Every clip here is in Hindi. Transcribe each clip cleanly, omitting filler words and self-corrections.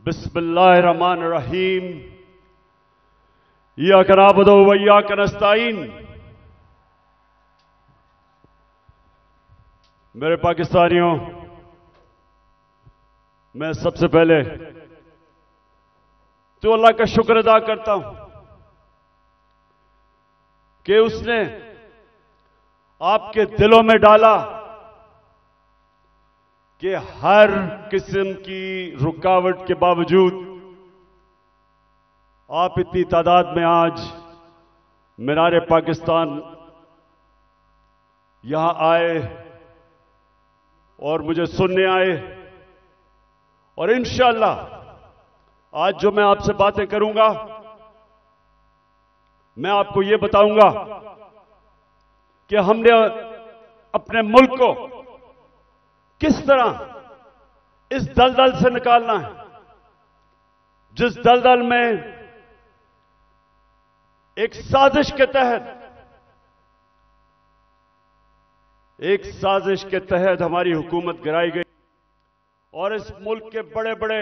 बिस्मिल्लाहिर्रहमानिर्रहीम। इय्याका नअबुदु व इय्याका नस्तईन। मेरे पाकिस्तानियों, मैं सबसे पहले तो अल्लाह का शुक्र अदा करता हूं कि उसने आपके दिलों में डाला कि हर किस्म की रुकावट के बावजूद आप इतनी तादाद में आज मीनार पाकिस्तान यहां आए और मुझे सुनने आए। और इंशाअल्लाह आज जो मैं आपसे बातें करूंगा, मैं आपको यह बताऊंगा कि हमने अपने मुल्क को किस तरह इस दलदल से निकालना है, जिस दलदल में एक साजिश के तहत हमारी हुकूमत गिराई गई और इस मुल्क के बड़े बड़े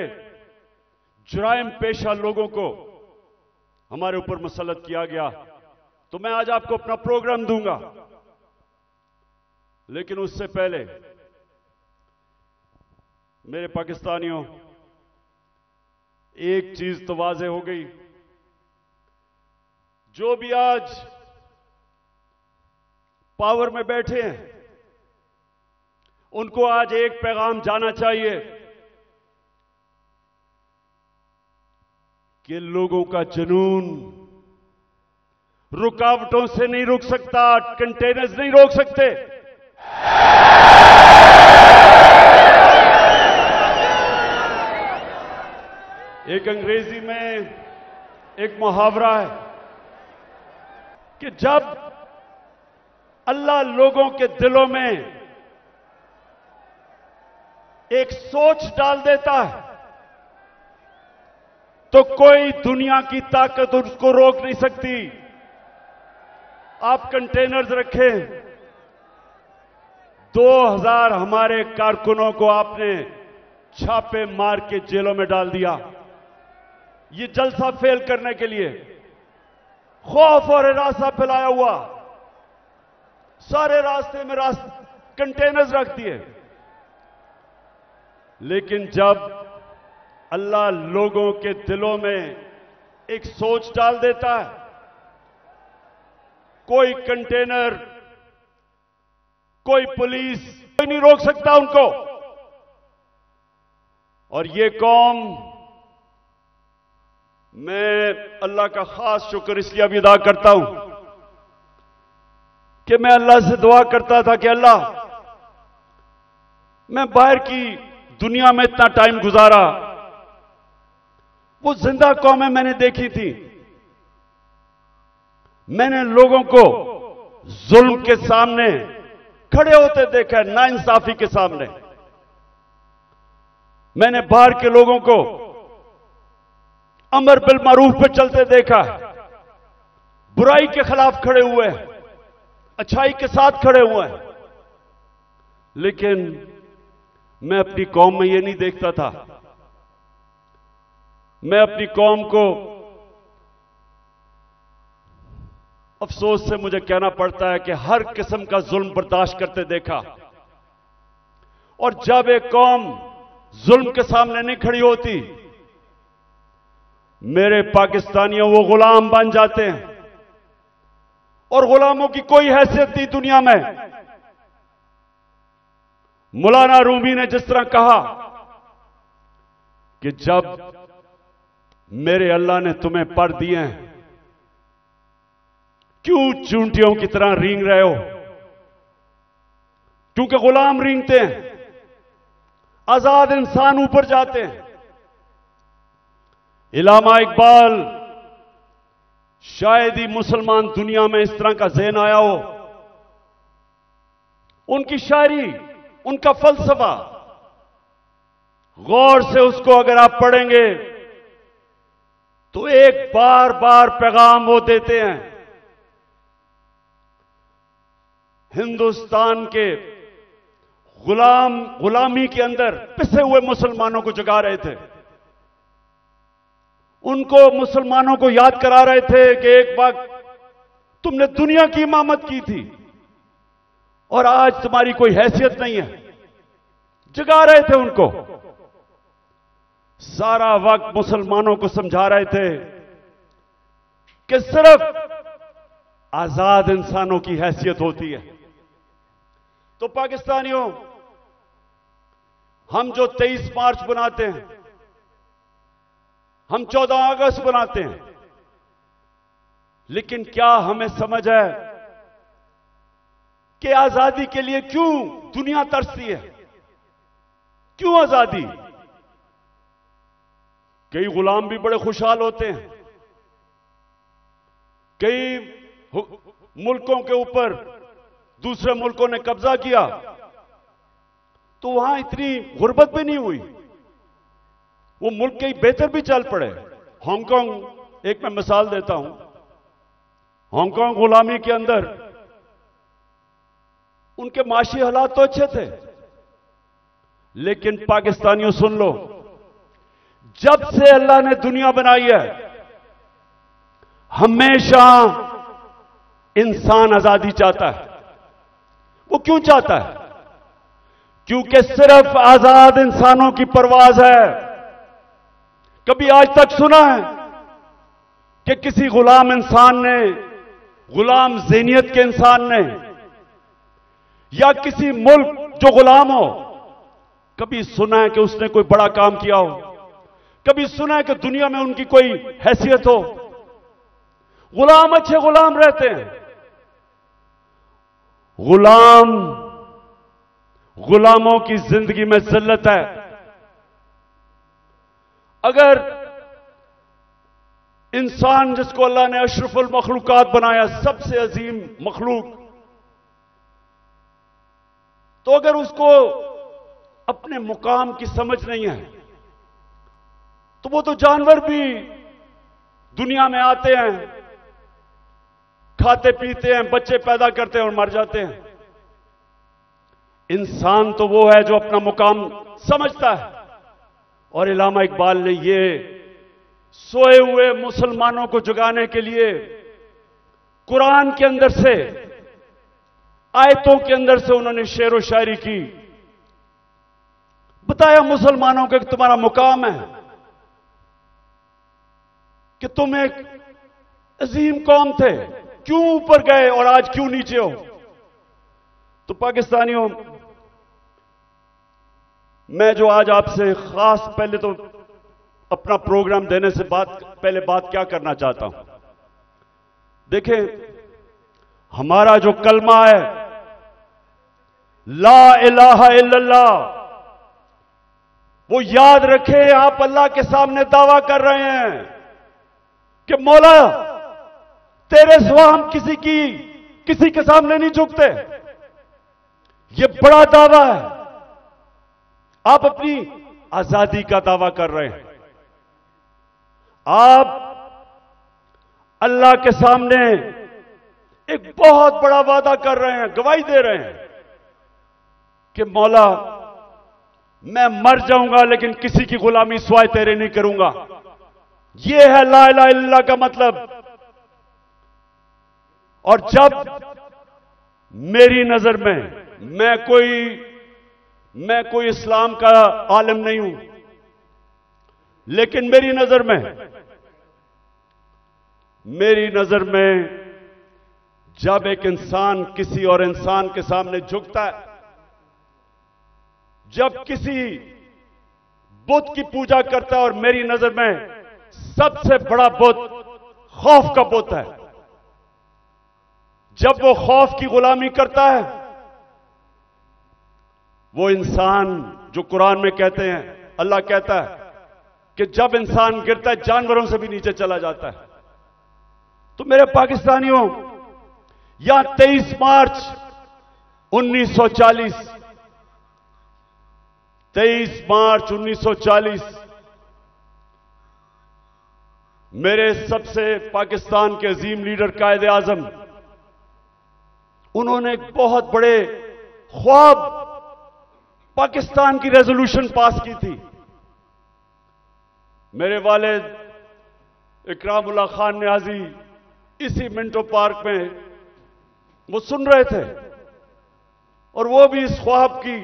जुराइम पेशा लोगों को हमारे ऊपर मुसल्लत किया गया। तो मैं आज आपको अपना प्रोग्राम दूंगा, लेकिन उससे पहले मेरे पाकिस्तानियों, एक चीज तो वाज़े हो गई, जो भी आज पावर में बैठे हैं उनको आज एक पैगाम जाना चाहिए कि लोगों का जुनून रुकावटों से नहीं रुक सकता, कंटेनर्स नहीं रोक सकते। एक अंग्रेजी में एक मुहावरा है कि जब अल्लाह लोगों के दिलों में एक सोच डाल देता है तो कोई दुनिया की ताकत उसको रोक नहीं सकती। आप कंटेनर्स रखें, 2000 हमारे कारकुनों को आपने छापे मार के जेलों में डाल दिया, ये जलसा फेल करने के लिए। खौफ और हिरासा फैलाया हुआ, सारे रास्ते में कंटेनर्स रख दिए। लेकिन जब अल्लाह लोगों के दिलों में एक सोच डाल देता है, कोई कंटेनर, कोई पुलिस, कोई नहीं रोक सकता उनको। और ये कौम, मैं अल्लाह का खास शुक्र इसलिए भी अदा करता हूं कि मैं अल्लाह से दुआ करता था कि अल्लाह, मैं बाहर की दुनिया में इतना टाइम गुजारा, वो जिंदा कौमें मैंने देखी थी, मैंने लोगों को जुल्म के सामने खड़े होते देखा, नाइंसाफी के सामने। मैंने बाहर के लोगों को अमर बिल मारूफ पे चलते देखा, बुराई के खिलाफ खड़े हुए हैं, अच्छाई के साथ खड़े हुए हैं। लेकिन मैं अपनी कौम में यह नहीं देखता था। मैं अपनी कौम को, अफसोस से मुझे कहना पड़ता है कि हर किस्म का जुल्म बर्दाश्त करते देखा। और जब एक कौम जुल्म के सामने नहीं खड़ी होती, मेरे पाकिस्तानियों, वो गुलाम बन जाते हैं। और गुलामों की कोई हैसियत नहीं दुनिया में। मौलाना रूमी ने जिस तरह कहा कि जब मेरे अल्लाह ने तुम्हें पर दिए हैं, क्यों चूंटियों की तरह रेंग रहे हो? क्योंकि गुलाम रेंगते हैं, आजाद इंसान ऊपर जाते हैं। इलामा इकबाल, शायद ही मुसलमान दुनिया में इस तरह का ज़हन आया हो। उनकी शायरी, उनका फलसफा, गौर से उसको अगर आप पढ़ेंगे तो एक बार बार पैगाम वो देते हैं। हिंदुस्तान के गुलामी के अंदर पिसे हुए मुसलमानों को जगा रहे थे। उनको मुसलमानों को याद करा रहे थे कि एक वक्त तुमने दुनिया की इमामत की थी और आज तुम्हारी कोई हैसियत नहीं है। जगा रहे थे उनको। सारा वक्त मुसलमानों को समझा रहे थे कि सिर्फ आजाद इंसानों की हैसियत होती है। तो पाकिस्तानियों, हम जो 23 मार्च बनाते हैं, हम 14 अगस्त बनाते हैं, लेकिन क्या हमें समझ है कि आजादी के लिए क्यों दुनिया तरसती है? क्यों आजादी? कई गुलाम भी बड़े खुशहाल होते हैं। कई मुल्कों के ऊपर दूसरे मुल्कों ने कब्जा किया तो वहां इतनी गुर्बत भी नहीं हुई, वो मुल्क के बेहतर भी चल पड़े। हांगकांग एक मैं मिसाल देता हूं। हांगकांग गुलामी के अंदर उनके माशी हालात तो अच्छे थे, लेकिन पाकिस्तानियों सुन लो, जब से अल्लाह ने दुनिया बनाई है हमेशा इंसान आजादी चाहता है। वो क्यों चाहता है? क्योंकि सिर्फ आजाद इंसानों की परवाज है। कभी आज तक सुना है कि किसी गुलाम इंसान ने, गुलाम ज़हनियत के इंसान ने, या किसी मुल्क जो गुलाम हो, कभी सुना है कि उसने कोई बड़ा काम किया हो? कभी सुना है कि दुनिया में उनकी कोई हैसियत हो? गुलाम अच्छे गुलाम रहते हैं। गुलामों की जिंदगी में जिल्लत है। अगर इंसान जिसको अल्लाह ने अशरफुल मखलूकात बनाया, सबसे अजीम मखलूक, तो अगर उसको अपने मुकाम की समझ नहीं है तो वो तो जानवर भी दुनिया में आते हैं, खाते पीते हैं, बच्चे पैदा करते हैं और मर जाते हैं। इंसान तो वो है जो अपना मुकाम समझता है। और इल्लामा इकबाल ने ये सोए हुए मुसलमानों को जगाने के लिए कुरान के अंदर से, आयतों के अंदर से उन्होंने शेर व शायरी की। बताया मुसलमानों को कि तुम्हारा मुकाम है कि तुम एक अजीम कौम थे, क्यों ऊपर गए और आज क्यों नीचे हो? तो पाकिस्तानियों, मैं जो आज आपसे खास पहले तो अपना प्रोग्राम देने से पहले बात क्या करना चाहता हूं। देखें, हमारा जो कलमा है ला इलाहा इल्लल्लाह, वो याद रखें। आप अल्लाह के सामने दावा कर रहे हैं कि मौला तेरे सिवा हम किसी के सामने नहीं झुकते। ये बड़ा दावा है। आप अपनी आजादी का दावा कर रहे हैं। आप अल्लाह के सामने एक बहुत बड़ा वादा कर रहे हैं, गवाही दे रहे हैं कि मौला मैं मर जाऊंगा लेकिन किसी की गुलामी सिवाय तेरे नहीं करूंगा। यह है ला इलाहा इल्लल्लाह का मतलब। और जब मेरी नजर में, मैं कोई इस्लाम का आलिम नहीं हूं, लेकिन मेरी नजर में जब एक इंसान किसी और इंसान के सामने झुकता है, जब किसी बुत की पूजा करता है, और मेरी नजर में सबसे बड़ा बुत खौफ का बुत है, जब वो खौफ की गुलामी करता है, वो इंसान जो कुरान में कहते हैं, अल्लाह कहता है कि जब इंसान गिरता है जानवरों से भी नीचे चला जाता है। तो मेरे पाकिस्तानियों, यहां 23 मार्च 1940, 23 मार्च 1940 मेरे सबसे पाकिस्तान के अजीम लीडर कायदे आजम, उन्होंने एक बहुत बड़े ख्वाब पाकिस्तान की रेजोल्यूशन पास की थी। मेरे वालिद इकरामुल्लाह खान न्याजी इसी मिंटो पार्क में वो सुन रहे थे, और वो भी इस ख्वाब की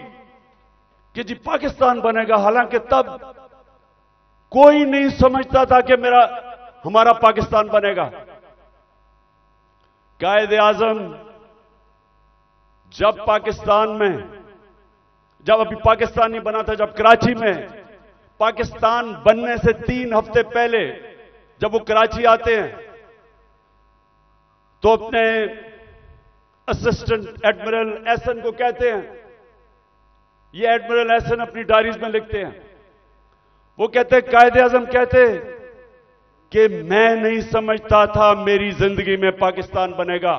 कि जी पाकिस्तान बनेगा। हालांकि तब कोई नहीं समझता था कि हमारा पाकिस्तान बनेगा। कायदे आजम जब पाकिस्तान में, जब अभी पाकिस्तान नहीं बना था, जब कराची में पाकिस्तान बनने से 3 हफ्ते पहले जब वो कराची आते हैं तो अपने असिस्टेंट एडमिरल एहसन को कहते हैं, ये एडमिरल एहसन अपनी डायरीज में लिखते हैं, वो कहते कायदे आजम कहते कि मैं नहीं समझता था मेरी जिंदगी में पाकिस्तान बनेगा।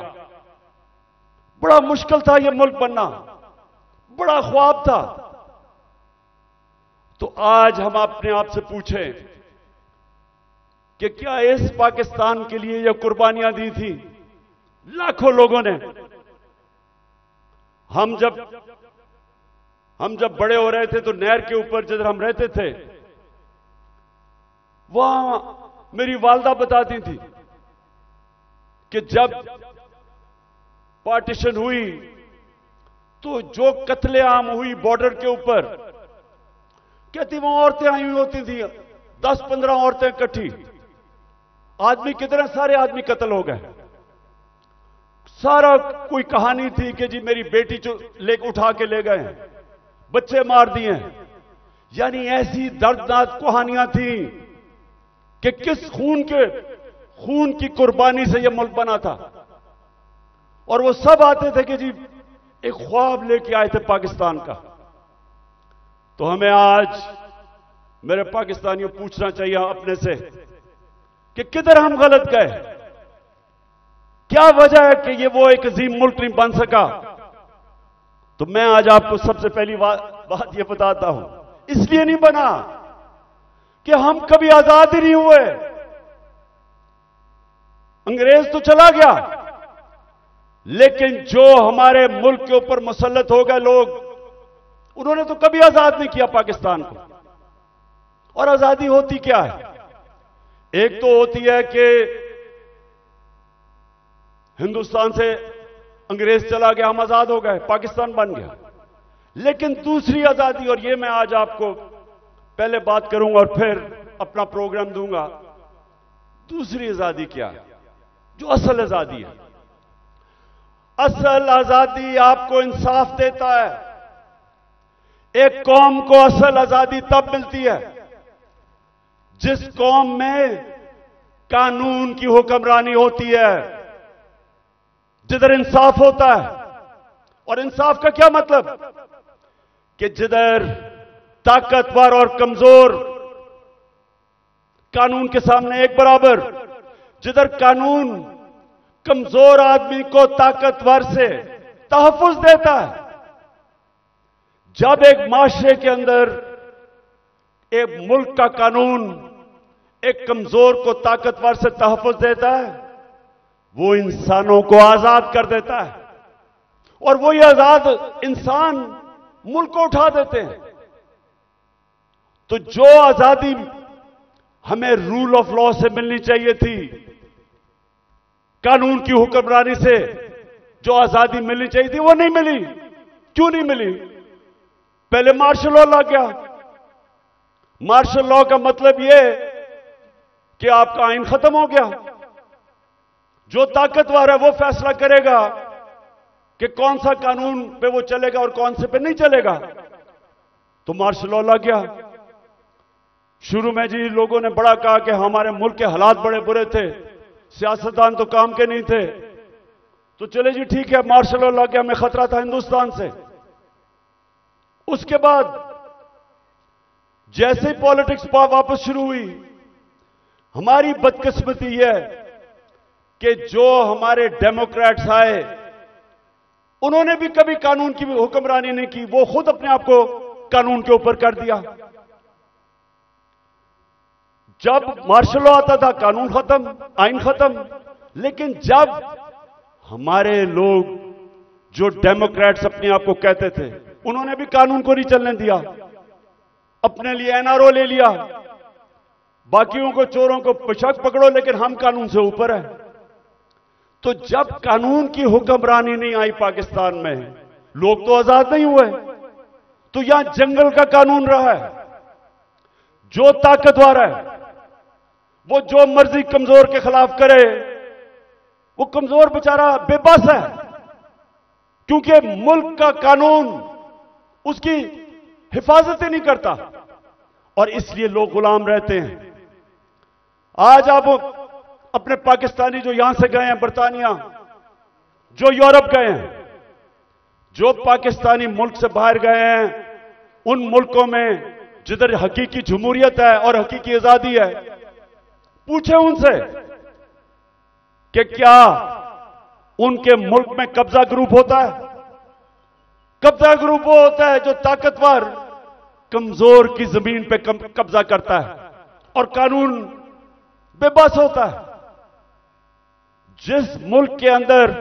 बड़ा मुश्किल था यह मुल्क बनना, बड़ा ख्वाब था। तो आज हम अपने आप से पूछें कि क्या इस पाकिस्तान के लिए यह कुर्बानियां दी थी लाखों लोगों ने? हम जब बड़े हो रहे थे तो नहर के ऊपर जिधर हम रहते थे, वहां मेरी वालदा बताती थी कि जब पार्टीशन हुई तो जो कत्लेआम हुई बॉर्डर के ऊपर, कहती वहां औरतें आई हुई होती थी, 10-15 औरतें इकट्ठी, आदमी कितने सारे आदमी कत्ल हो गए। सारा कोई कहानी थी कि जी मेरी बेटी जो उठा के ले गए, बच्चे मार दिए। यानी ऐसी दर्दनाक कहानियां थी कि किस खून की कुर्बानी से यह मुल्क बना था। और वो सब आते थे कि जी एक ख्वाब लेके आए थे पाकिस्तान का। तो हमें आज मेरे पाकिस्तानियों पूछना चाहिए अपने से कि किधर हम गलत गए, क्या वजह है कि ये वो एक अजीम मुल्क नहीं बन सका। तो मैं आज आपको सबसे पहली बात ये बताता हूं, इसलिए नहीं बना कि हम कभी आजाद ही नहीं हुए। अंग्रेज तो चला गया, लेकिन जो हमारे मुल्क के ऊपर मुसल्लत हो गए लोग, उन्होंने तो कभी आजाद नहीं किया पाकिस्तान को। और आजादी होती क्या है? एक तो होती है कि हिंदुस्तान से अंग्रेज चला गया, हम आजाद हो गए, पाकिस्तान बन गया। लेकिन दूसरी आजादी, और ये मैं आज आपको पहले बात करूंगा और फिर अपना प्रोग्राम दूंगा, दूसरी आजादी क्या है, जो असल आजादी है। असल आजादी आपको इंसाफ देता है। एक कौम को असल आजादी तब मिलती है जिस कौम में कानून की हुक्मरानी होती है, जिधर इंसाफ होता है। और इंसाफ का क्या मतलब? कि जिधर ताकतवर और कमजोर कानून के सामने एक बराबर, जिधर कानून कमजोर आदमी को ताकतवर से तहफ्फुज देता है। जब एक माशरे के अंदर एक मुल्क का कानून एक कमजोर को ताकतवर से तहफ्फुज देता है, वो इंसानों को आजाद कर देता है। और वो ये आजाद इंसान मुल्क को उठा देते हैं। तो जो आजादी हमें रूल ऑफ लॉ से मिलनी चाहिए थी, कानून की हुक्मरानी से जो आजादी मिलनी चाहिए थी, वो नहीं मिली। क्यों नहीं मिली? पहले मार्शल लॉ लग गया। मार्शल लॉ का मतलब यह कि आपका आइन खत्म हो गया। जो ताकतवर है वो फैसला करेगा कि कौन सा कानून पे वो चलेगा और कौन से पे नहीं चलेगा। तो मार्शल लॉ लग गया। शुरू में जी लोगों ने बड़ा कहा कि हमारे मुल्क के हालात बड़े बुरे थे, सियासतदान तो काम के नहीं थे। तो चले जी ठीक है, मार्शल लॉ लग गया, हमें खतरा था हिंदुस्तान से। उसके बाद जैसे ही पॉलिटिक्स वापस शुरू हुई, हमारी बदकिस्मती यह है कि जो हमारे डेमोक्रेट्स आए, उन्होंने भी कभी कानून की हुक्मरानी नहीं की। वो खुद अपने आप को कानून के ऊपर कर दिया। जब मार्शल लॉ आता था, कानून खत्म, आइन खत्म। लेकिन जब हमारे लोग जो डेमोक्रेट्स अपने आप को कहते थे, उन्होंने भी कानून को नहीं चलने दिया, अपने लिए एनआरओ ले लिया। बाकियों को, चोरों को बेशक पकड़ो, लेकिन हम कानून से ऊपर है। तो जब कानून की हुक्मरानी नहीं आई पाकिस्तान में, लोग तो आजाद नहीं हुए। तो यहां जंगल का कानून रहा है। जो ताकतवर है वो जो मर्जी कमजोर के खिलाफ करे, वो कमजोर बेचारा बेबस है, क्योंकि मुल्क का कानून उसकी हिफाजत ही नहीं करता, और इसलिए लोग गुलाम रहते हैं। आज आप अपने पाकिस्तानी जो यहां से गए हैं बरतानिया, जो यूरोप गए हैं, जो पाकिस्तानी मुल्क से बाहर गए हैं, उन मुल्कों में जिधर हकीकी जमहूरियत है और हकीकी आजादी है, पूछे उनसे कि क्या उनके मुल्क में कब्जा ग्रुप होता है? कब्जा ग्रुप वो होता है जो ताकतवर कमजोर की जमीन पे कब्जा करता है, और कानून बेबस होता है। जिस मुल्क के अंदर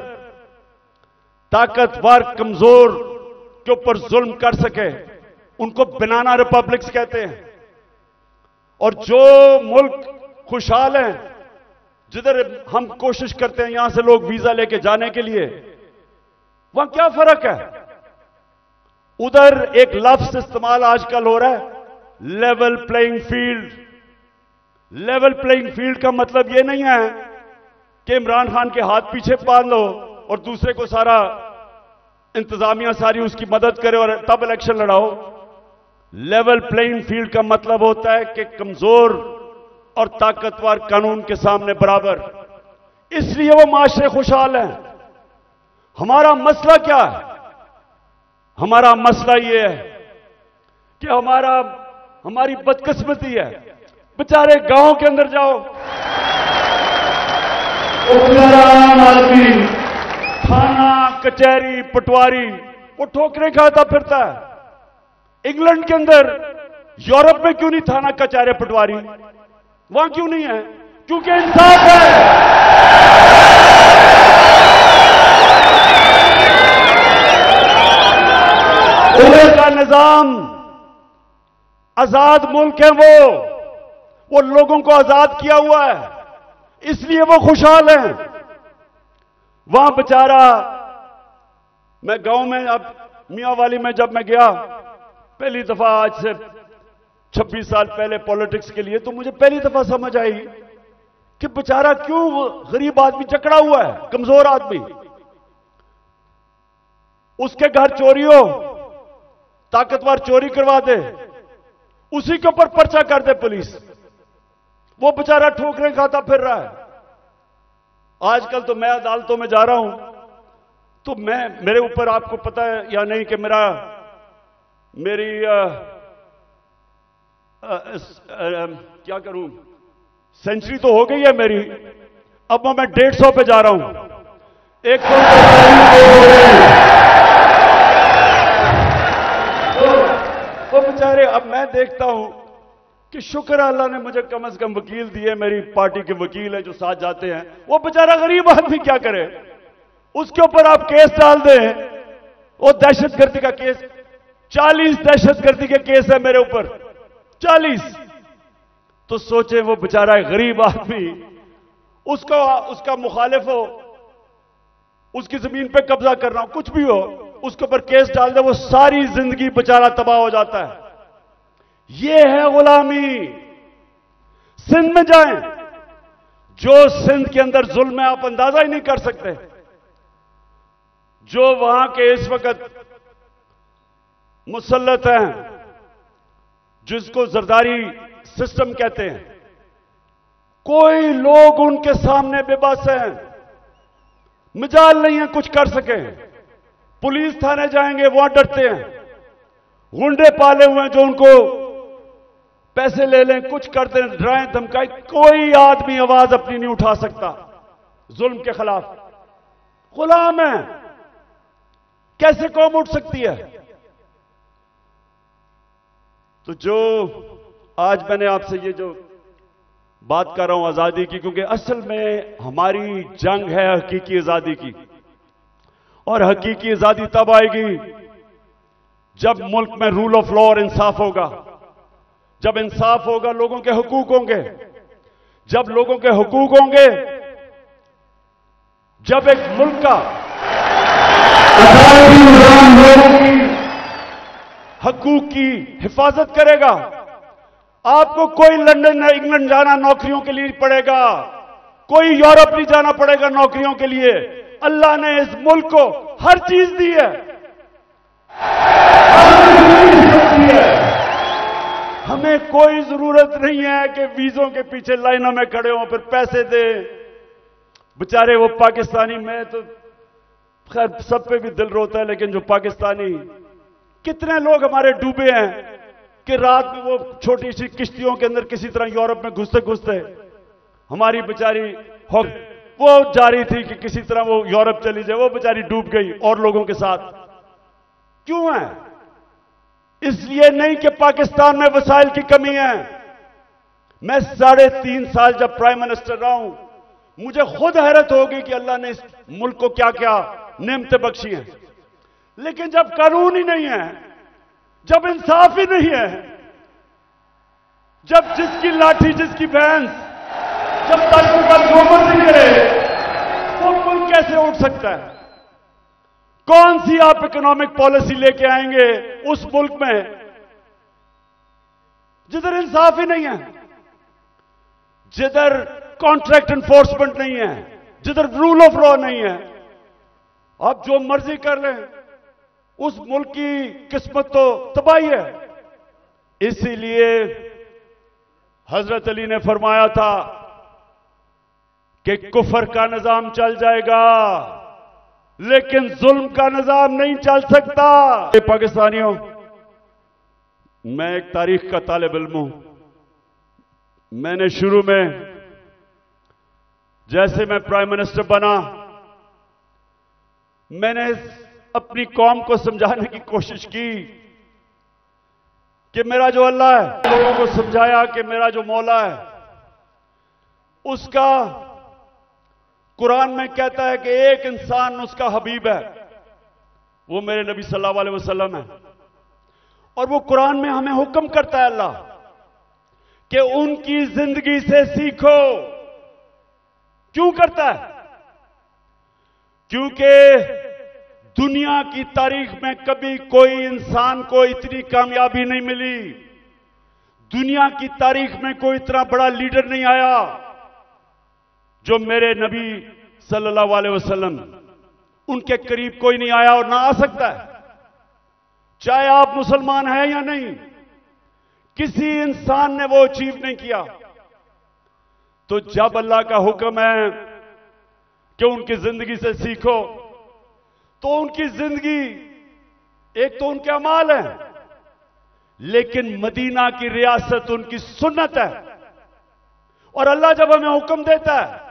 ताकतवर कमजोर के ऊपर जुल्म कर सके, उनको बनाना रिपब्लिक्स कहते हैं। और जो मुल्क खुशहाल हैं, जिधर हम कोशिश करते हैं यहां से लोग वीजा लेके जाने के लिए, वहां क्या फर्क है? उधर एक लफ्ज इस्तेमाल आजकल हो रहा है, level playing field. Level playing field का मतलब यह नहीं है कि इमरान खान के हाथ पीछे बांध लो और दूसरे को सारा इंतजामिया सारी उसकी मदद करे और तब इलेक्शन लड़ाओ। लेवल प्लेइंग फील्ड का मतलब होता है कि कमजोर और ताकतवर कानून के सामने बराबर। इसलिए वो माशरे खुशहाल हैं। हमारा मसला क्या है? हमारा मसला यह है कि हमारी बदकिस्मती है। बेचारे गांव के अंदर जाओ, आदमी थाना कचहरी पटवारी वो ठोकरें खाता फिरता है। इंग्लैंड के अंदर, यूरोप में क्यों नहीं थाना कचहरी पटवारी? वहां क्यों नहीं है? क्योंकि इंसाफ है। पुलिस का निजाम, आजाद मुल्क है वो लोगों को आजाद किया हुआ है, इसलिए वो खुशहाल हैं। वहां बेचारा, मैं गांव में, अब मियांवाली में जब मैं गया पहली दफा, आज से 26 साल पहले पॉलिटिक्स के लिए, तो मुझे पहली दफा समझ आई कि बेचारा क्यों गरीब आदमी जकड़ा हुआ है, कमजोर आदमी। उसके घर चोरी हो, ताकतवर चोरी करवा दे, उसी के ऊपर पर्चा कर दे पुलिस, वो बेचारा ठोकरें खाता फिर रहा है। आजकल तो मैं अदालतों में जा रहा हूं, तो मेरे ऊपर, आपको पता है या नहीं कि मेरी क्या करूं, सेंचुरी तो हो गई है मेरी, अब मैं 150 पे जा रहा हूं। एक तो बेचारे, अब मैं देखता हूं कि शुक्र अल्लाह ने मुझे कम से कम वकील दिए, मेरी पार्टी के वकील है जो साथ जाते हैं। वो बेचारा गरीब आदमी क्या करे? उसके ऊपर आप केस डाल दें, वो दहशतगर्दी का केस, 40 दहशतगर्दी के केस है मेरे ऊपर, 40। तो सोचे वो बेचारा गरीब आदमी, उसका मुखालिफ हो, उसकी जमीन पे कब्जा करना हो, कुछ भी हो, उसके ऊपर केस डाल दे, वो सारी जिंदगी बेचारा तबाह हो जाता है। यह है गुलामी। सिंध में जाएं, जो सिंध के अंदर जुल्म है, आप अंदाजा ही नहीं कर सकते। जो वहां के इस वक्त मुसल्लत हैं, जिसको जरदारी सिस्टम कहते हैं, कोई लोग उनके सामने बेबस हैं, मिजाल नहीं है कुछ कर सके। पुलिस थाने जाएंगे, वहां डरते हैं, गुंडे पाले हुए हैं जो उनको पैसे ले लें, कुछ कर दें, डराएं धमकाएं, कोई आदमी आवाज अपनी नहीं उठा सकता जुल्म के खिलाफ। गुलाम है, कैसे कौम उठ सकती है? तो जो आज मैंने आपसे ये जो बात कर रहा हूं आजादी की, क्योंकि असल में हमारी जंग है हकीकी आजादी की, और हकीकी आजादी तब आएगी जब मुल्क में रूल ऑफ लॉ और इंसाफ होगा, जब इंसाफ होगा, लोगों के हुकूक होंगे। जब लोगों के हुकूक होंगे, जब एक मुल्क का हकूक की हिफाजत करेगा, आपको कोई लंदन या इंग्लैंड जाना नौकरियों के लिए नहीं पड़ेगा, कोई यूरोप नहीं जाना पड़ेगा नौकरियों के लिए। अल्लाह ने इस मुल्क को हर चीज दी है, हमें कोई जरूरत नहीं है कि वीजों के पीछे लाइनों में खड़े हों, फिर पैसे दें। बेचारे वो पाकिस्तानी, मैं तो खैर सब पे भी दिल रोता है, लेकिन जो पाकिस्तानी, कितने लोग हमारे डूबे हैं कि रात में वो छोटी सी किश्तियों के अंदर किसी तरह यूरोप में घुसते घुसते हमारी बेचारी वो जा रही थी कि किसी तरह वो यूरोप चली जाए, वो बेचारी डूब गई और लोगों के साथ। क्यों है? इसलिए नहीं कि पाकिस्तान में वसाइल की कमी है। मैं 3.5 साल जब प्राइम मिनिस्टर रहा हूं, मुझे खुद हैरत होगी कि अल्लाह ने इस मुल्क को क्या क्या नेमतें बख्शी हैं। लेकिन जब कानून ही नहीं है, जब इंसाफ ही नहीं है, जब जिसकी लाठी जिसकी भैंस, जब तक ऊपर जो मर्जी करे, वो मुल्क कैसे उठ सकता है? कौन सी आप इकोनॉमिक पॉलिसी लेके आएंगे उस मुल्क में जिधर इंसाफ ही नहीं है, जिधर कॉन्ट्रैक्ट एनफोर्समेंट नहीं है, जिधर रूल ऑफ लॉ नहीं है? आप जो मर्जी कर लें, उस मुल्क की किस्मत तो तबाही है। इसीलिए हजरत अली ने फरमाया था कि कुफर का निजाम चल जाएगा, लेकिन जुल्म का निजाम नहीं चल सकता। पाकिस्तानियों, मैं एक तारीख का तालिब इल्म हूं। मैंने शुरू में जैसे मैं प्राइम मिनिस्टर बना, मैंने अपनी कौम को समझाने की कोशिश की कि मेरा जो अल्लाह है, लोगों को समझाया कि मेरा जो मौला है, उसका कुरान में कहता है कि एक इंसान उसका हबीब है, वो मेरे नबी सल्लल्लाहु अलैहि वसल्लम है। और वो कुरान में हमें हुक्म करता है अल्लाह कि उनकी जिंदगी से सीखो। क्यों करता है? क्योंकि दुनिया की तारीख में कभी कोई इंसान को इतनी कामयाबी नहीं मिली, दुनिया की तारीख में कोई इतना बड़ा लीडर नहीं आया जो मेरे नबी सल्लल्लाहु अलैहि वसल्लम, उनके करीब कोई नहीं आया और ना आ सकता है, चाहे आप मुसलमान हैं या नहीं। किसी इंसान ने वो अचीव नहीं किया। तो जब अल्लाह का हुक्म है कि उनकी जिंदगी से सीखो, तो उनकी जिंदगी एक तो उनके अमाल है, लेकिन मदीना की रियासत उनकी सुन्नत है। और अल्लाह जब हमें हुक्म देता है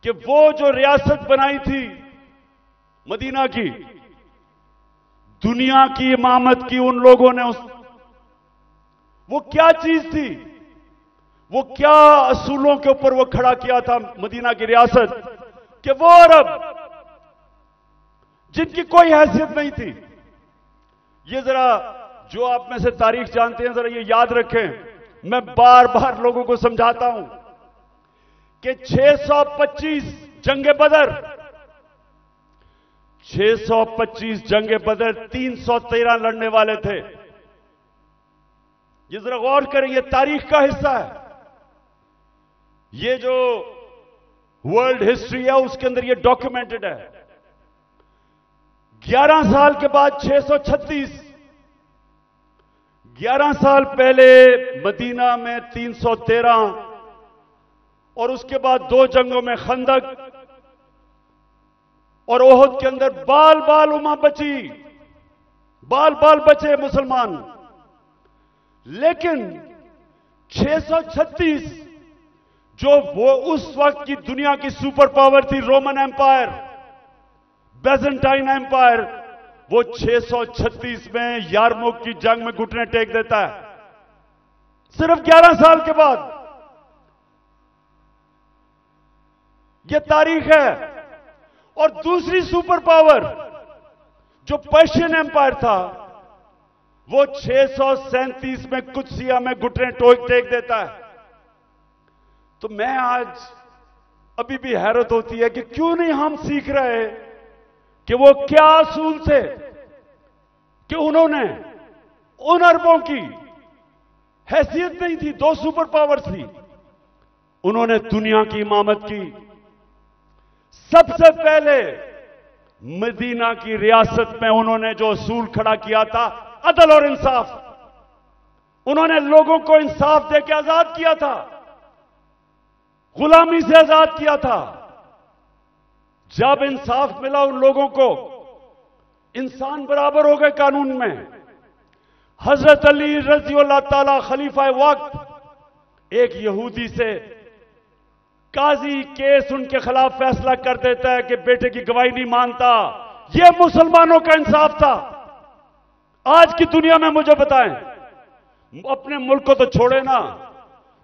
कि वो जो रियासत बनाई थी मदीना की, दुनिया की इमामत की उन लोगों ने वो क्या चीज थी, वो क्या असूलों के ऊपर वो खड़ा किया था मदीना की रियासत, कि वो अरब जिनकी कोई हैसियत नहीं थी। ये जरा जो आप में से तारीख जानते हैं, जरा ये याद रखें। मैं बार बार लोगों को समझाता हूं कि 625 जंगे बदर, 625 जंगे बदर 313 लड़ने वाले थे। ये जरा गौर करें, ये तारीख का हिस्सा है। ये जो वर्ल्ड हिस्ट्री है उसके अंदर ये डॉक्यूमेंटेड है। 11 साल के बाद 636, 11 साल पहले मदीना में 313, और उसके बाद 2 जंगों में खंदक और ओहद के अंदर बाल बाल उमा बची, बाल बाल बचे मुसलमान। लेकिन 636 जो वो उस वक्त की दुनिया की सुपर पावर थी, रोमन एम्पायर, बेजेंटाइन एम्पायर, वो 636 में यारमुख की जंग में घुटने टेक देता है, सिर्फ 11 साल के बाद। ये तारीख है। और दूसरी सुपर पावर जो पर्शियन एम्पायर था, वो 637 में कुछ सिया में घुटने टेक देता है। तो मैं आज अभी भी हैरत होती है कि क्यों नहीं हम सीख रहे कि वो क्या असूल थे कि उन्होंने उन अरबों की हैसियत नहीं थी, 2 सुपर पावर्स थी, उन्होंने दुनिया की इमामत की। सबसे पहले मदीना की रियासत में उन्होंने जो असूल खड़ा किया था, अदल और इंसाफ, उन्होंने लोगों को इंसाफ देकर आजाद किया था, गुलामी से आजाद किया था। जब इंसाफ मिला उन लोगों को, इंसान बराबर हो गए कानून में। हजरत अली रज़ी अल्लाह ताला खलीफा वक्त एक यहूदी से काजी केस उनके खिलाफ फैसला कर देता है कि बेटे की गवाही नहीं मानता। यह मुसलमानों का इंसाफ था। आज की दुनिया में मुझे बताएं, अपने मुल्क को तो छोड़े ना,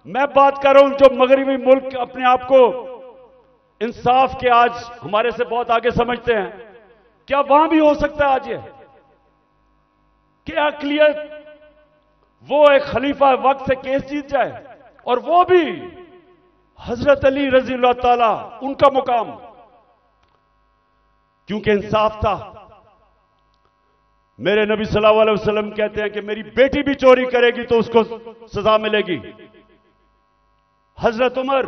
मैं बात कर रहा हूं जो मगरिबी मुल्क अपने आप को इंसाफ के आज हमारे से बहुत आगे समझते हैं, क्या वहां भी हो सकता है आज ये कि अक़लियत वो एक खलीफा वक्त से केस जीत जाए, और वो भी हजरत अली रज़ी अल्लाह ताला उनका मुकाम, क्योंकि इंसाफ था। मेरे नबी सल्लल्लाहु अलैहि वसल्लम कहते हैं कि मेरी बेटी भी चोरी करेगी तो उसको सजा मिलेगी। हजरत उमर,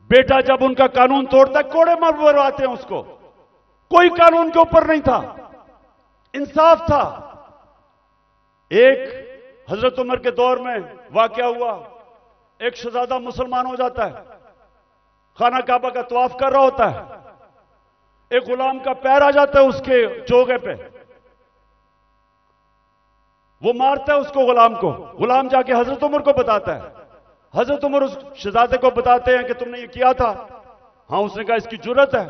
बेटा जब उनका कानून तोड़ता है कोड़े मरवाते हैं उसको, कोई कानून के ऊपर नहीं था, इंसाफ था। एक हजरत उमर के दौर में वाकया हुआ, एक शहजादा मुसलमान हो जाता है, खाना काबा का तवाफ कर रहा होता है, एक गुलाम का पैर आ जाता है उसके चोगे पे, वो मारता है उसको, गुलाम को। गुलाम जाके हजरत उमर को बताता है, हजरत उमर उस शहजादे को बताते हैं कि तुमने ये किया था। हां, उसने कहा इसकी जुर्रत है।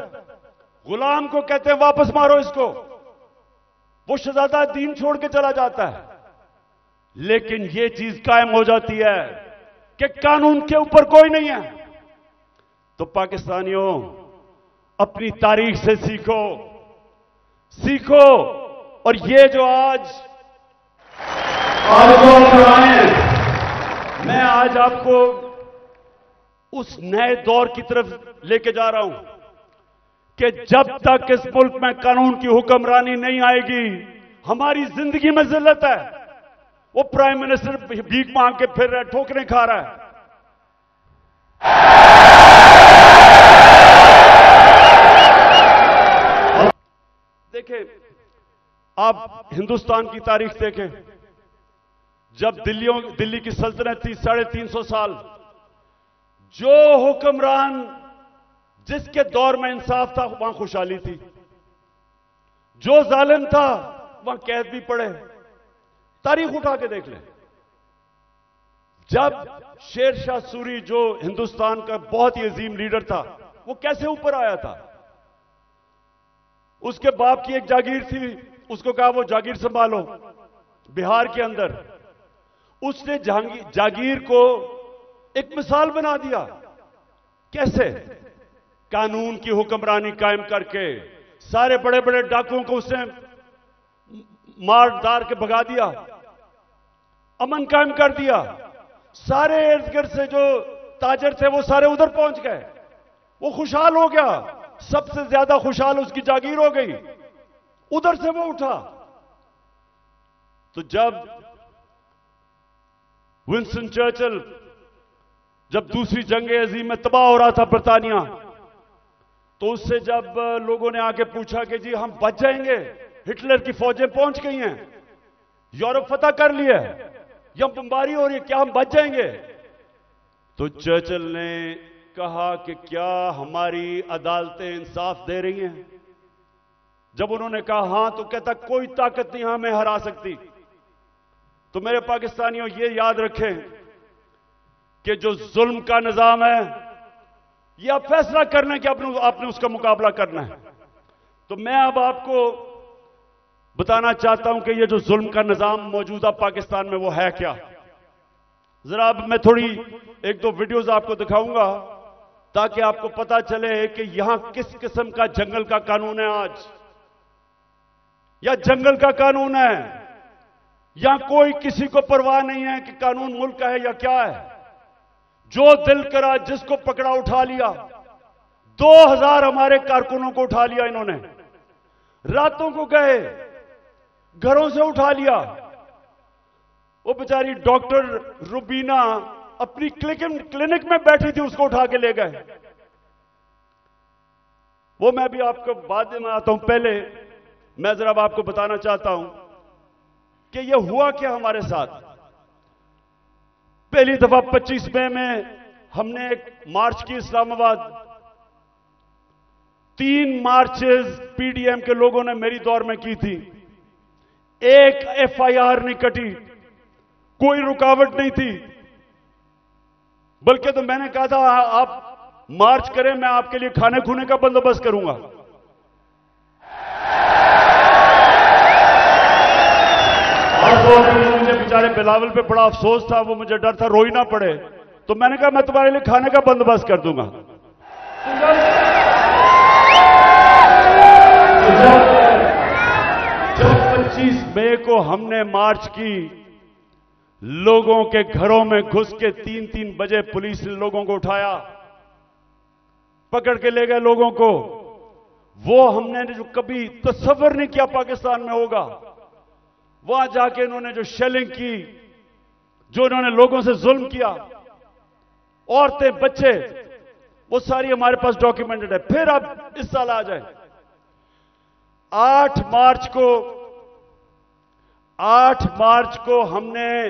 गुलाम को कहते हैं वापस मारो इसको। वो शहजादा दीन छोड़ के चला जाता है, लेकिन ये चीज कायम हो जाती है कि कानून के ऊपर कोई नहीं है। तो पाकिस्तानियों, अपनी तारीख से सीखो, सीखो। और ये जो आज मैं आज आपको उस नए दौर की तरफ लेके जा रहा हूं कि जब तक इस मुल्क में कानून की हुक्मरानी नहीं आएगी, हमारी जिंदगी में जिल्लत है। वो प्राइम मिनिस्टर भीख मांग के फिर रहा है, ठोकरें खा रहा है। देखें, आप हिंदुस्तान की तारीख देखें, जब दिल्ली की सल्तनत थी 350 साल, जो हुक्मरान जिसके दौर में इंसाफ था वहां खुशहाली थी, जो जालिम था वहां कैद भी पड़े। तारीख उठा के देख लें। जब शेर शाह सूरी जो हिंदुस्तान का बहुत ही अजीम लीडर था, वो कैसे ऊपर आया था? उसके बाप की एक जागीर थी, उसको कहा वो जागीर संभालो बिहार के अंदर। उसने जागीर को एक मिसाल बना दिया। कैसे? कानून की हुक्मरानी कायम करके सारे बड़े बड़े डाकुओं को उसने मार दार के भगा दिया, अमन कायम कर दिया। सारे इर्द गिर्द से जो ताजर थे वो सारे उधर पहुंच गए, वो खुशहाल हो गया। सबसे ज्यादा खुशहाल उसकी जागीर हो गई, उधर से वो उठा। तो जब विंस्टन चर्चिल, जब दूसरी जंग अजीम में तबाह हो रहा था ब्रिटानिया, तो उससे जब लोगों ने आके पूछा कि जी हम बच जाएंगे, हिटलर की फौजें पहुंच गई हैं, यूरोप फतह कर लिया है, या बमबारी हो रही है, क्या हम बच जाएंगे? तो चर्चिल ने कहा कि क्या हमारी अदालतें इंसाफ दे रही हैं? जब उन्होंने कहा हां, तो कहता कोई ताकत नहीं हमें हरा सकती। तो मेरे पाकिस्तानियों, ये याद रखें कि जो जुल्म का निजाम है, यह आप फैसला करना है कि आपने उसका मुकाबला करना है। तो मैं अब आपको बताना चाहता हूं कि ये जो जुल्म का निजाम मौजूदा पाकिस्तान में वो है क्या। जरा अब मैं थोड़ी एक दो वीडियोस आपको दिखाऊंगा ताकि आपको पता चले कि यहां किस किस्म का जंगल का कानून है आज, या जंगल का कानून है। यहां कोई किसी को परवाह नहीं है कि कानून मुल्क का है या क्या है। जो दिल करा जिसको पकड़ा उठा लिया। 2000 हमारे कारकुनों को उठा लिया इन्होंने, रातों को गए, घरों से उठा लिया। वो बेचारी डॉक्टर रुबीना अपनी क्लिनिक में बैठी थी, उसको उठा के ले गए। वो मैं भी आपको बाद में आता हूं, पहले मैं जरा आपको बताना चाहता हूं कि ये हुआ क्या हमारे साथ। पहली दफा 25 मई में हमने एक मार्च की इस्लामाबाद। 3 मार्चेस पीडीएम के लोगों ने मेरी दौर में की थी। एक एफआईआर नहीं कटी, कोई रुकावट नहीं थी। बल्कि तो मैंने कहा था आप मार्च करें, मैं आपके लिए खाने खूने का बंदोबस्त करूंगा। और मुझे बेचारे बिलावल पे बड़ा अफसोस था, वो मुझे डर था रोई ना पड़े, तो मैंने कहा मैं तुम्हारे लिए खाने का बंदोबस्त कर दूंगा। जब 25 मई को हमने मार्च की, लोगों के घरों में घुस के 3-3 बजे पुलिस ने लोगों को उठाया, पकड़ के ले गए लोगों को। वो हमने जो कभी तसव्वुर नहीं किया पाकिस्तान में होगा। वहां जाके इन्होंने जो शेलिंग की, जो इन्होंने लोगों से जुल्म किया, औरतें बच्चे, वो सारी हमारे पास डॉक्यूमेंटेड है। फिर अब इस साल आ जाए 8 मार्च को हमने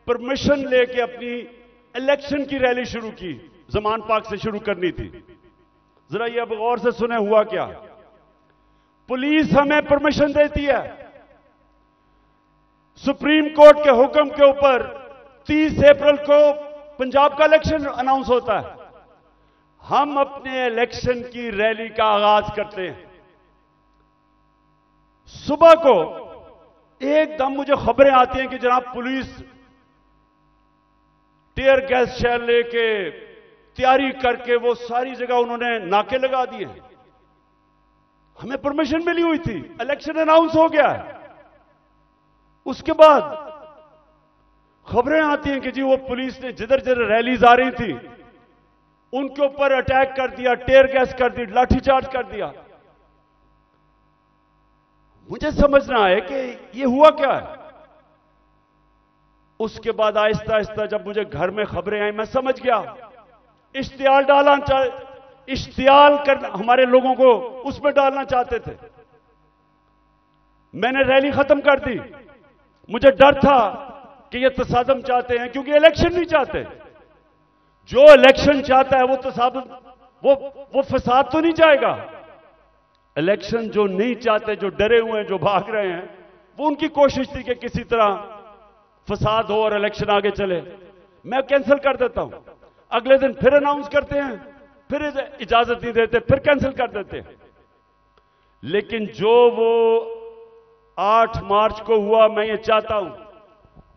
परमिशन लेके अपनी इलेक्शन की रैली शुरू की। जमान पार्क से शुरू करनी थी। जरा ये अब गौर से सुने हुआ क्या। पुलिस हमें परमिशन देती है, सुप्रीम कोर्ट के हुक्म के ऊपर 30 अप्रैल को पंजाब का इलेक्शन अनाउंस होता है। हम अपने इलेक्शन की रैली का आगाज करते हैं। सुबह को एकदम मुझे खबरें आती हैं कि जनाब पुलिस टीयर गैस शेल लेके तैयारी करके वो सारी जगह उन्होंने नाके लगा दिए। हमें परमिशन मिली हुई थी, इलेक्शन अनाउंस हो गया है। उसके बाद खबरें आती हैं कि जी वो पुलिस ने जिधर जिधर रैलीज आ रही थी उनके ऊपर अटैक कर दिया, टीयर गैस कर दी, लाठीचार्ज कर दिया। मुझे समझना है कि ये हुआ क्या है। उसके बाद आहिस्ता आहिस्ता जब मुझे घर में खबरें आई, मैं समझ गया। इश्तिहार कर हमारे लोगों को उसमें डालना चाहते थे। मैंने रैली खत्म कर दी। मुझे डर था कि ये तसादम चाहते हैं, क्योंकि इलेक्शन नहीं चाहते। जो इलेक्शन चाहता है वो तसादम, वो फसाद तो नहीं चाहेगा। इलेक्शन जो नहीं चाहते, जो डरे हुए हैं, जो भाग रहे हैं, वो उनकी कोशिश थी कि किसी तरह फसाद हो और इलेक्शन आगे चले। मैं कैंसिल कर देता हूं। अगले दिन फिर अनाउंस करते हैं, फिर इजाजत नहीं देते, फिर कैंसिल कर देते हैं। लेकिन जो वो 8 मार्च को हुआ, मैं ये चाहता हूं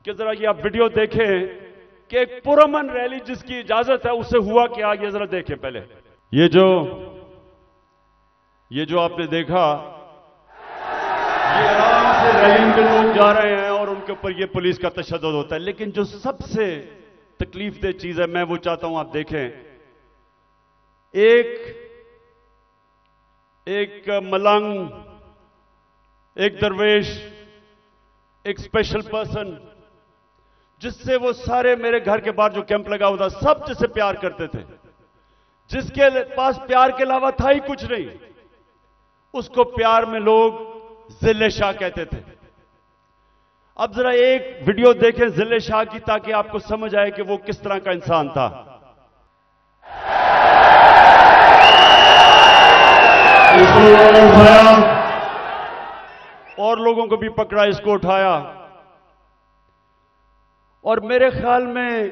कि जरा ये आप वीडियो देखें कि एक पुरअमन रैली जिसकी इजाजत है उससे हुआ क्या, ये जरा देखें पहले। ये जो आपने देखा, ये आराम से रैली में लोग जा रहे हैं और उनके ऊपर ये पुलिस का तशद्दुद होता है। लेकिन जो सबसे तकलीफदेह चीज है, मैं वो चाहता हूं आप देखें। एक मलंग, एक दरवेश, एक स्पेशल पर्सन, जिससे वो सारे मेरे घर के बाहर जो कैंप लगा हुआ था, सब जिससे प्यार करते थे, जिसके पास प्यार के अलावा था ही कुछ नहीं, उसको प्यार में लोग जिले शाह कहते थे। अब जरा एक वीडियो देखें जिले शाह की, ताकि आपको समझ आए कि वो किस तरह का इंसान था। इसको उठाया और लोगों को भी पकड़ा, इसको उठाया। और मेरे ख्याल में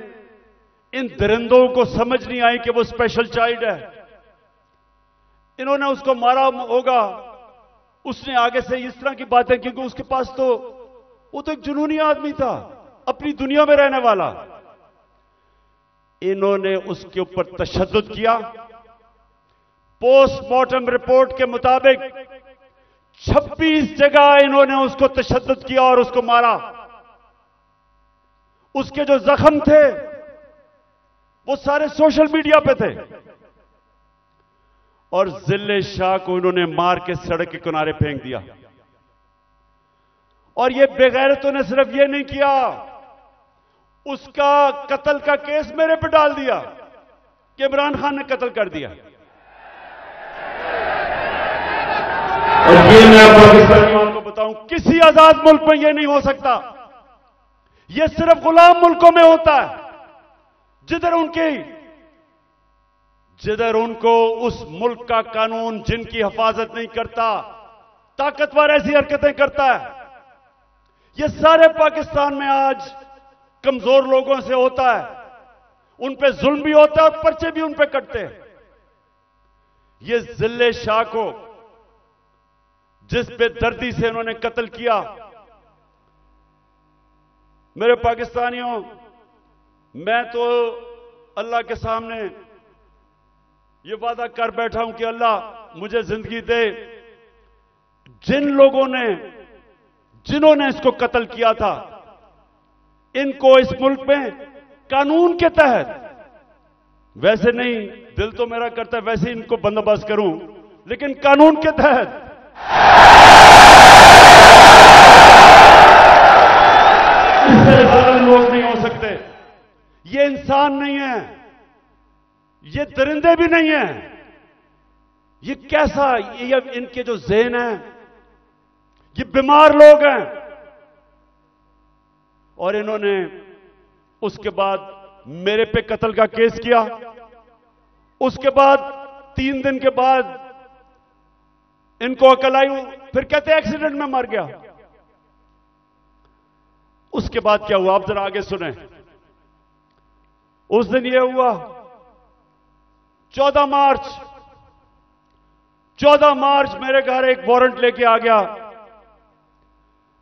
इन दरिंदों को समझ नहीं आई कि वो स्पेशल चाइल्ड है। इन्होंने उसको मारा होगा, उसने आगे से इस तरह की बातें, क्योंकि उसके पास तो वो तो एक जुनूनी आदमी था, अपनी दुनिया में रहने वाला। इन्होंने उसके ऊपर तशद्दुद किया। पोस्टमार्टम रिपोर्ट के मुताबिक 26 जगह इन्होंने उसको तशद्दुद किया और उसको मारा। उसके जो जख्म थे वो सारे सोशल मीडिया पे थे। और जिले शाह को उन्होंने मार के सड़क के किनारे फेंक दिया। और ये बेगैरतों ने सिर्फ ये नहीं किया, उसका कत्ल का केस मेरे पे डाल दिया कि इमरान खान ने कत्ल कर दिया। और ये मैं पाकिस्तानियों को बताऊं, किसी आजाद मुल्क में ये नहीं हो सकता। ये सिर्फ गुलाम मुल्कों में होता है, जिधर उनको उस मुल्क का कानून जिनकी हिफाजत नहीं करता, ताकतवर ऐसी हरकतें करता है। ये सारे पाकिस्तान में आज कमजोर लोगों से होता है, उन पे जुल्म भी होता है और पर्चे भी उन पे कटते हैं। ये जिले शाह को जिस बेदर्दी से इन्होंने कत्ल किया, मेरे पाकिस्तानियों, मैं तो अल्लाह के सामने ये वादा कर बैठा हूं कि अल्लाह मुझे जिंदगी दे, जिन्होंने इसको कत्ल किया था, इनको इस मुल्क में कानून के तहत, वैसे नहीं, दिल तो मेरा करता है वैसे इनको बंदोबस्त करूं, लेकिन कानून के तहत इससे ज्यादा लोग नहीं हो सकते। ये इंसान नहीं है, ये दरिंदे भी नहीं है। ये कैसा, ये इनके जो ज़हन है, ये बीमार लोग हैं। और इन्होंने उसके बाद मेरे पे कत्ल का केस किया। उसके बाद 3 दिन के बाद इनको अकल आई, फिर कहते एक्सीडेंट में मर गया। उसके बाद क्या हुआ, आप जरा आगे सुने। उस दिन यह हुआ 14 मार्च मेरे घर एक वारंट लेके आ गया।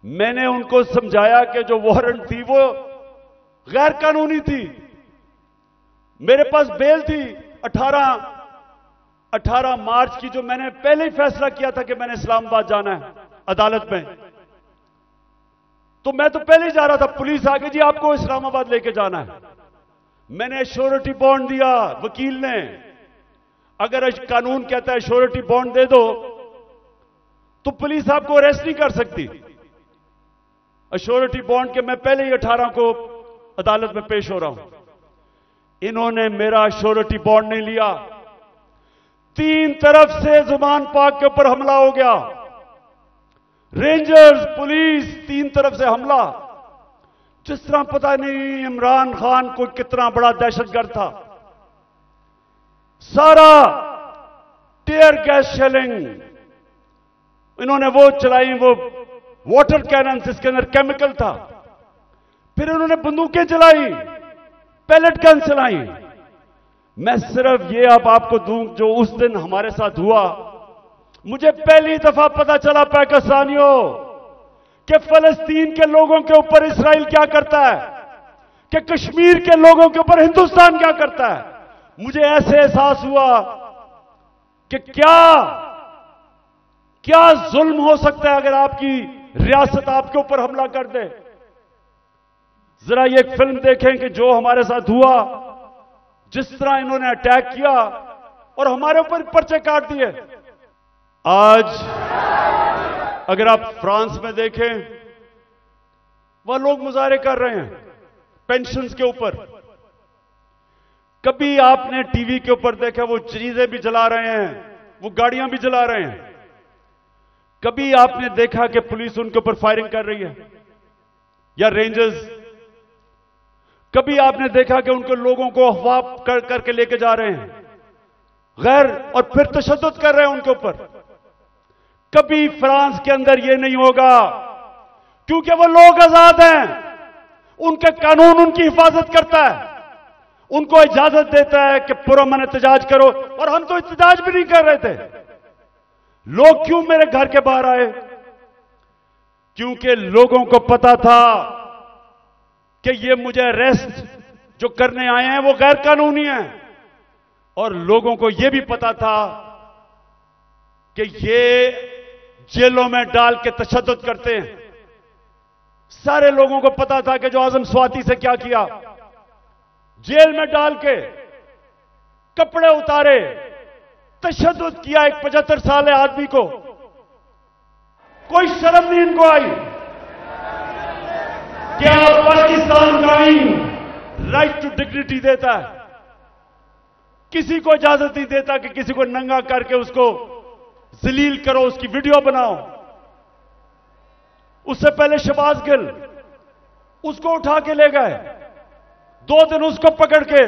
मैंने उनको समझाया कि जो वारंट थी वो गैर कानूनी थी। मेरे पास बेल थी 18 मार्च की, जो मैंने पहले ही फैसला किया था कि मैंने इस्लामाबाद जाना है अदालत में। तो मैं तो पहले ही जा रहा था, पुलिस आ गई, जी आपको इस्लामाबाद लेके जाना है। मैंने श्योरिटी बॉन्ड दिया वकील ने। अगर कानून कहता है श्योरिटी बॉन्ड दे दो तो पुलिस आपको अरेस्ट नहीं कर सकती। श्योरिटी बॉन्ड के मैं पहले ही 18 को अदालत में पेश हो रहा हूं। इन्होंने मेरा श्योरिटी बॉन्ड नहीं लिया। 3 तरफ से जुबान पाक के ऊपर हमला हो गया। रेंजर्स, पुलिस, 3 तरफ से हमला। जिस तरह पता नहीं इमरान खान को कितना बड़ा दहशतगर्द था। सारा टीयर गैस शेलिंग इन्होंने वो चलाई, वो वाटर कैनन जिसके अंदर केमिकल था। फिर इन्होंने बंदूकें चलाई, पैलेट गन चलाई। मैं सिर्फ ये अब आपको दूं, जो उस दिन हमारे साथ हुआ, मुझे पहली दफा पता चला पाकिस्तानियों कि फलस्तीन के लोगों के ऊपर इस्राइल क्या करता है, कि कश्मीर के लोगों के ऊपर हिंदुस्तान क्या करता है। मुझे ऐसे एहसास हुआ कि क्या जुल्म हो सकता है अगर आपकी रियासत आपके ऊपर हमला कर दे। जरा ये फिल्म देखें कि जो हमारे साथ हुआ, जिस तरह इन्होंने अटैक किया और हमारे ऊपर पर्चे काट दिए। आज अगर आप फ्रांस में देखें, वह लोग मुजाहरे कर रहे हैं पेंशन्स के ऊपर। कभी आपने टीवी के ऊपर देखा वो चीजें भी जला रहे हैं, वो गाड़ियां भी जला रहे हैं। कभी आपने देखा कि पुलिस उनके ऊपर फायरिंग कर रही है या रेंजर्स? कभी आपने देखा कि उनके लोगों को अगवा करके लेके जा रहे हैं गैर, और फिर तशद्दुद कर रहे हैं उनके ऊपर? कभी फ्रांस के अंदर यह नहीं होगा, क्योंकि वो लोग आजाद हैं। उनका कानून उनकी हिफाजत करता है, उनको इजाजत देता है कि पुरअमन एहतजाज करो। और हम तो एहतजाज भी नहीं कर रहे थे। लोग क्यों मेरे घर के बाहर आए? क्योंकि लोगों को पता था कि ये मुझे अरेस्ट जो करने आए हैं वो गैर कानूनी है। और लोगों को यह भी पता था कि ये जेलों में डाल के तशद्दुद करते हैं। सारे लोगों को पता था कि जो आजम स्वाति से क्या किया, जेल में डाल के कपड़े उतारे, तशद्दुद किया एक 75 साल आदमी को। कोई शर्म नहीं इनको आई। क्या पाकिस्तान का आईन राइट टू डिग्निटी देता है? किसी को इजाजत नहीं देता कि किसी को नंगा करके उसको जलील करो, उसकी वीडियो बनाओ। उससे पहले शहबाज गिल, उसको उठा के ले गए, 2 दिन उसको पकड़ के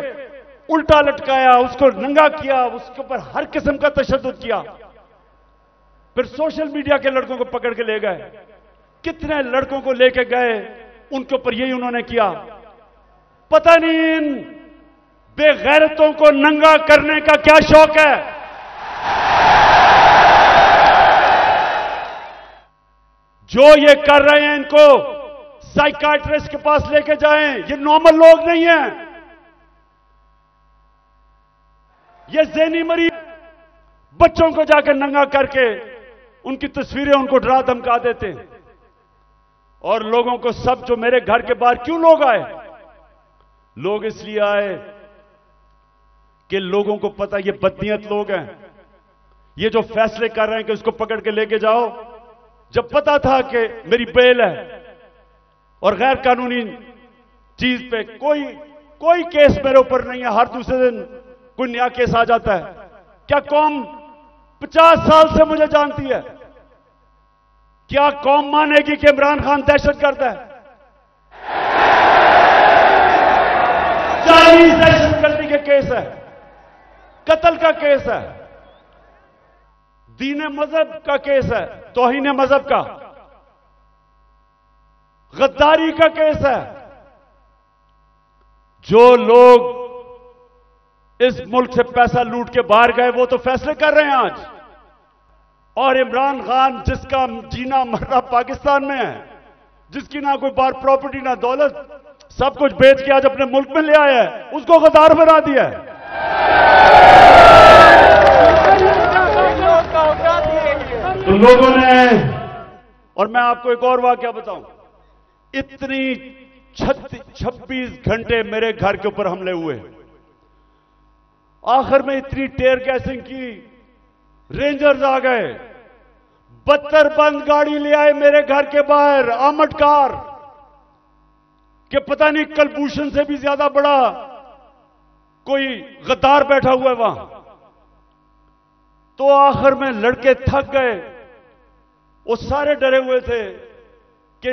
उल्टा लटकाया, उसको नंगा किया, उसके ऊपर हर किस्म का तशद्दुद किया। फिर सोशल मीडिया के लड़कों को पकड़ के ले गए, कितने लड़कों को लेके गए, उनके ऊपर यही उन्होंने किया। पता नहीं इन बेगैरतों को नंगा करने का क्या शौक है। जो ये कर रहे हैं इनको साइकाट्रिस्ट के पास लेके जाएं। ये नॉर्मल लोग नहीं हैं, ये ज़हनी मरीज। बच्चों को जाकर नंगा करके उनकी तस्वीरें उनको डरा धमका देते हैं। और लोगों को सब जो मेरे घर के बाहर क्यों लोग आए? लोग इसलिए आए कि लोगों को पता ये बदनीयत लोग हैं। ये जो फैसले कर रहे हैं कि उसको पकड़ के लेके जाओ, जब पता था कि मेरी बेल है और गैर कानूनी चीज पे कोई केस मेरे ऊपर नहीं है, हर दूसरे दिन कोई नया केस आ जाता है। क्या कौम 50 साल से मुझे जानती है? क्या कौम मानेगी कि इमरान खान दहशतगर्द है? 40 दहशतगर्दी के केस है, कत्ल का केस है, दीन मजहब का केस है, तौहीन मजहब का, गद्दारी का केस है। जो लोग इस मुल्क से पैसा लूट के बाहर गए वो तो फैसले कर रहे हैं आज। और इमरान खान जिसका जीना मरना पाकिस्तान में है, जिसकी ना कोई बाहर प्रॉपर्टी ना दौलत, सब कुछ बेच के आज अपने मुल्क में ले आया है, उसको गद्दार बना दिया है। तो लोगों ने, और मैं आपको एक और वाकया बताऊं, इतनी 26 घंटे मेरे घर के ऊपर हमले हुए, आखिर में इतनी टेयर गैसिंग की, रेंजर्स आ गए, 72 बंद गाड़ी ले आए मेरे घर के बाहर, आर्मड कार, कि पता नहीं कलभूषण से भी ज्यादा बड़ा कोई गद्दार बैठा हुआ है वहां। तो आखिर में लड़के थक गए, वो सारे डरे हुए थे कि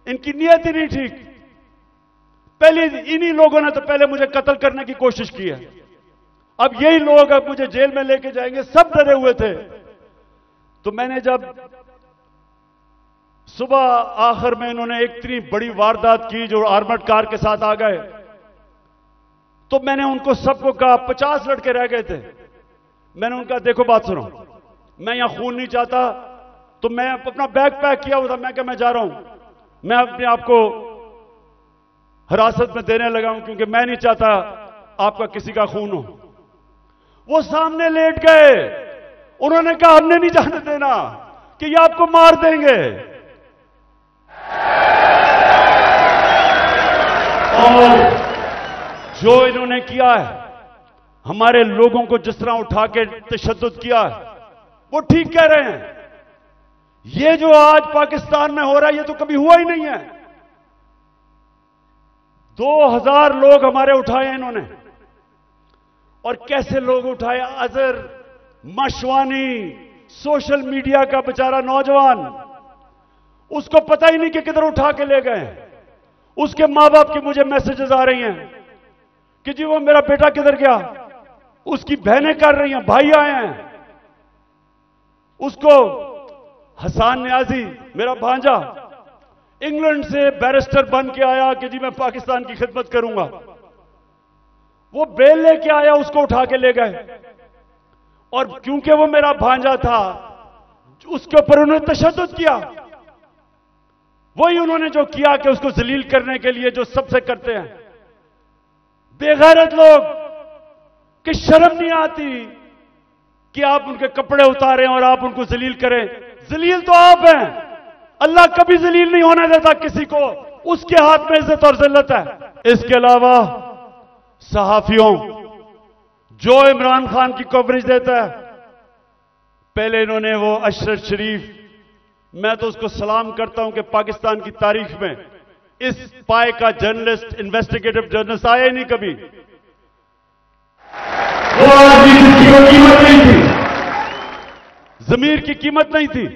इनकी नीयत ही नहीं ठीक। पहले इन्हीं लोगों ने तो पहले मुझे कत्ल करने की कोशिश की है, अब यही लोग अब मुझे जेल में लेके जाएंगे, सब डरे हुए थे। तो मैंने जब सुबह आखिर में इन्होंने एक इतनी बड़ी वारदात की जो आर्मड कार के साथ आ गए, तो मैंने उनको सबको कहा, 50 लड़के रह गए थे, मैंने उनका देखो बात सुनो, मैं यहां खून नहीं चाहता। तो मैं अपना बैग पैक किया हुआ था, मैं क्या मैं जा रहा हूं, मैं अपने आप को हिरासत में देने लगा हूं क्योंकि मैं नहीं चाहता आपका किसी का खून हो। वो सामने लेट गए, उन्होंने कहा हमने नहीं जाने देना कि ये आपको मार देंगे। और जो इन्होंने किया है, हमारे लोगों को जिस तरह उठा के तशद्दुद किया है, वो ठीक कह रहे हैं। ये जो आज पाकिस्तान में हो रहा है ये तो कभी हुआ ही नहीं है। 2000 लोग हमारे उठाए इन्होंने, और कैसे लोग उठाए? अजहर मशवानी, सोशल मीडिया का बेचारा नौजवान, उसको पता ही नहीं कि किधर उठा के ले गए। उसके मां बाप के मुझे मैसेजेस आ रही हैं कि जी वो मेरा बेटा किधर गया, उसकी बहनें कर रही हैं, भाई आए हैं। उसको हसन न्याजी, मेरा भांजा, इंग्लैंड से बैरिस्टर बन के आया कि जी मैं पाकिस्तान की खिदमत करूंगा, वो बेल लेके आया, उसको उठा के ले गए। और क्योंकि वो मेरा भांजा था, उसके ऊपर उन्होंने तशद्दुद किया। वही उन्होंने जो किया कि उसको जलील करने के लिए जो सबसे करते हैं बेगैरत लोग, कि शर्म नहीं आती कि आप उनके कपड़े उतारें और आप उनको जलील करें। जलील तो आप हैं, अल्लाह कभी जलील नहीं होने देता किसी को, उसके हाथ में इज्जत और जिल्लत है। इसके अलावा सहाफियों जो इमरान खान की कवरेज देता है, पहले इन्होंने वो अशरफ शरीफ, मैं तो उसको सलाम करता हूं कि पाकिस्तान की तारीख में इस पाए का जर्नलिस्ट, इन्वेस्टिगेटिव जर्नलिस्ट आया ही नहीं कभी। वो आदमी जिसकी कोई कीमत नहीं थी, जमीर की कीमत नहीं थी,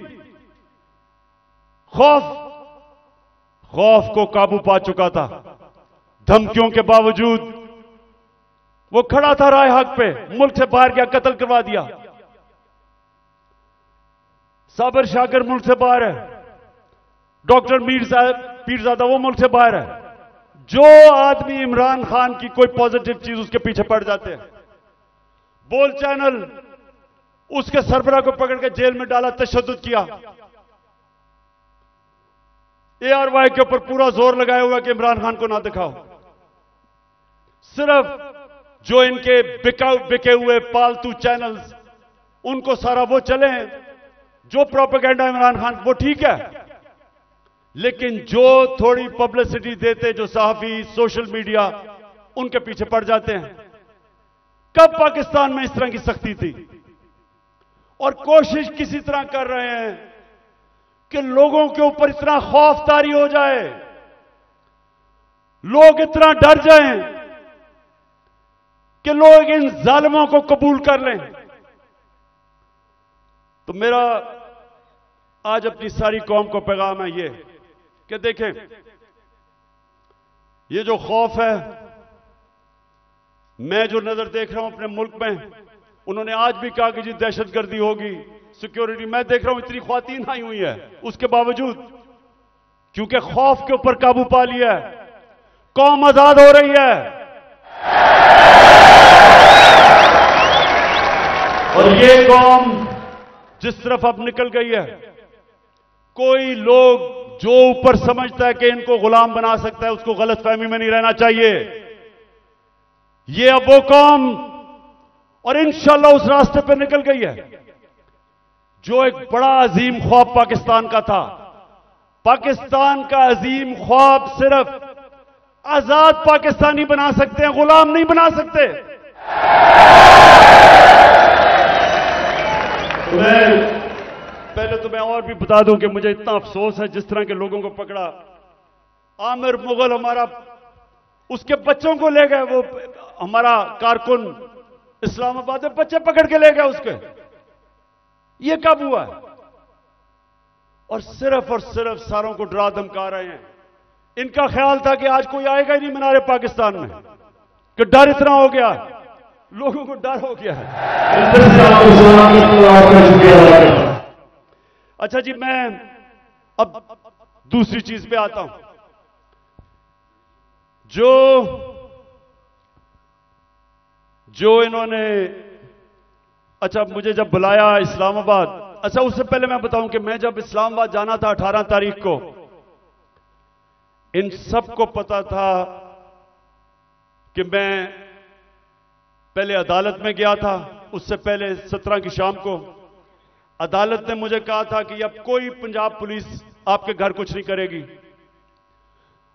खौफ को काबू पा चुका था। धमकियों के बावजूद वो खड़ा था राय हक पे, मुल्क से बाहर गया, कत्ल करवा दिया। साबर शाकर मुल्क से बाहर है, डॉक्टर पीरजादा वो मुल्क से बाहर है। जो आदमी इमरान खान की कोई पॉजिटिव चीज उसके पीछे पड़ जाते हैं। बोल चैनल उसके सरबराह को पकड़ के जेल में डाला, तशद्दुद किया। ARY के ऊपर पूरा जोर लगाया हुआ कि इमरान खान को ना दिखाओ। सिर्फ जो इनके बिके हुए पालतू चैनल्स, उनको सारा वो चले, जो प्रोपेगेंडा इमरान खान, वो ठीक है, लेकिन जो थोड़ी पब्लिसिटी देते, जो सहाफी, सोशल मीडिया, उनके पीछे पड़ जाते हैं। कब पाकिस्तान में इस तरह की सख्ती थी? और कोशिश किसी तरह कर रहे हैं कि लोगों के ऊपर इतना खौफ तारी हो जाए, लोग इतना डर जाएं कि लोग इन जालिमों को कबूल कर लें। तो मेरा आज अपनी सारी कौम को पैगाम है ये कि देखें, ये जो खौफ है, मैं जो नजर देख रहा हूं अपने मुल्क में, उन्होंने आज भी कहा कि जी दहशतगर्दी होगी, सिक्योरिटी, मैं देख रहा हूं इतनी ख्वातीन आई हुई है, उसके बावजूद क्योंकि खौफ के ऊपर काबू पा लिया है, कौम आजाद हो रही है। और ये कौम जिस तरफ अब निकल गई है, कोई लोग जो ऊपर समझता है कि इनको गुलाम बना सकता है, उसको गलतफहमी में नहीं रहना चाहिए। ये अब वो कौम, और इंशाअल्लाह उस रास्ते पर निकल गई है जो एक बड़ा अजीम ख्वाब पाकिस्तान का था। पाकिस्तान का अजीम ख्वाब सिर्फ आजाद पाकिस्तानी बना सकते हैं, गुलाम नहीं बना सकते। पहले तो मैं और भी बता दूं कि मुझे इतना अफसोस है जिस तरह के लोगों को पकड़ा। आमिर मुगल हमारा, उसके बच्चों को ले गए, वो हमारा कारकुन इस्लामाबाद में बच्चे पकड़ के ले गए उसके। ये कब हुआ है? और सिर्फ सारों को डरा धमका रहे हैं। इनका ख्याल था कि आज कोई आएगा ही नहीं मीनारे पाकिस्तान में, कि डर इतना हो गया, लोगों को डर हो गया है। अच्छा जी, मैं अब दूसरी चीज पे आता हूं। जो इन्होंने, अच्छा मुझे जब बुलाया इस्लामाबाद, अच्छा उससे पहले मैं बताऊं कि मैं जब इस्लामाबाद जाना था 18 तारीख को, इन सबको पता था कि मैं पहले अदालत में गया था। उससे पहले 17 की शाम को अदालत ने मुझे कहा था कि अब कोई पंजाब पुलिस आपके घर कुछ नहीं करेगी।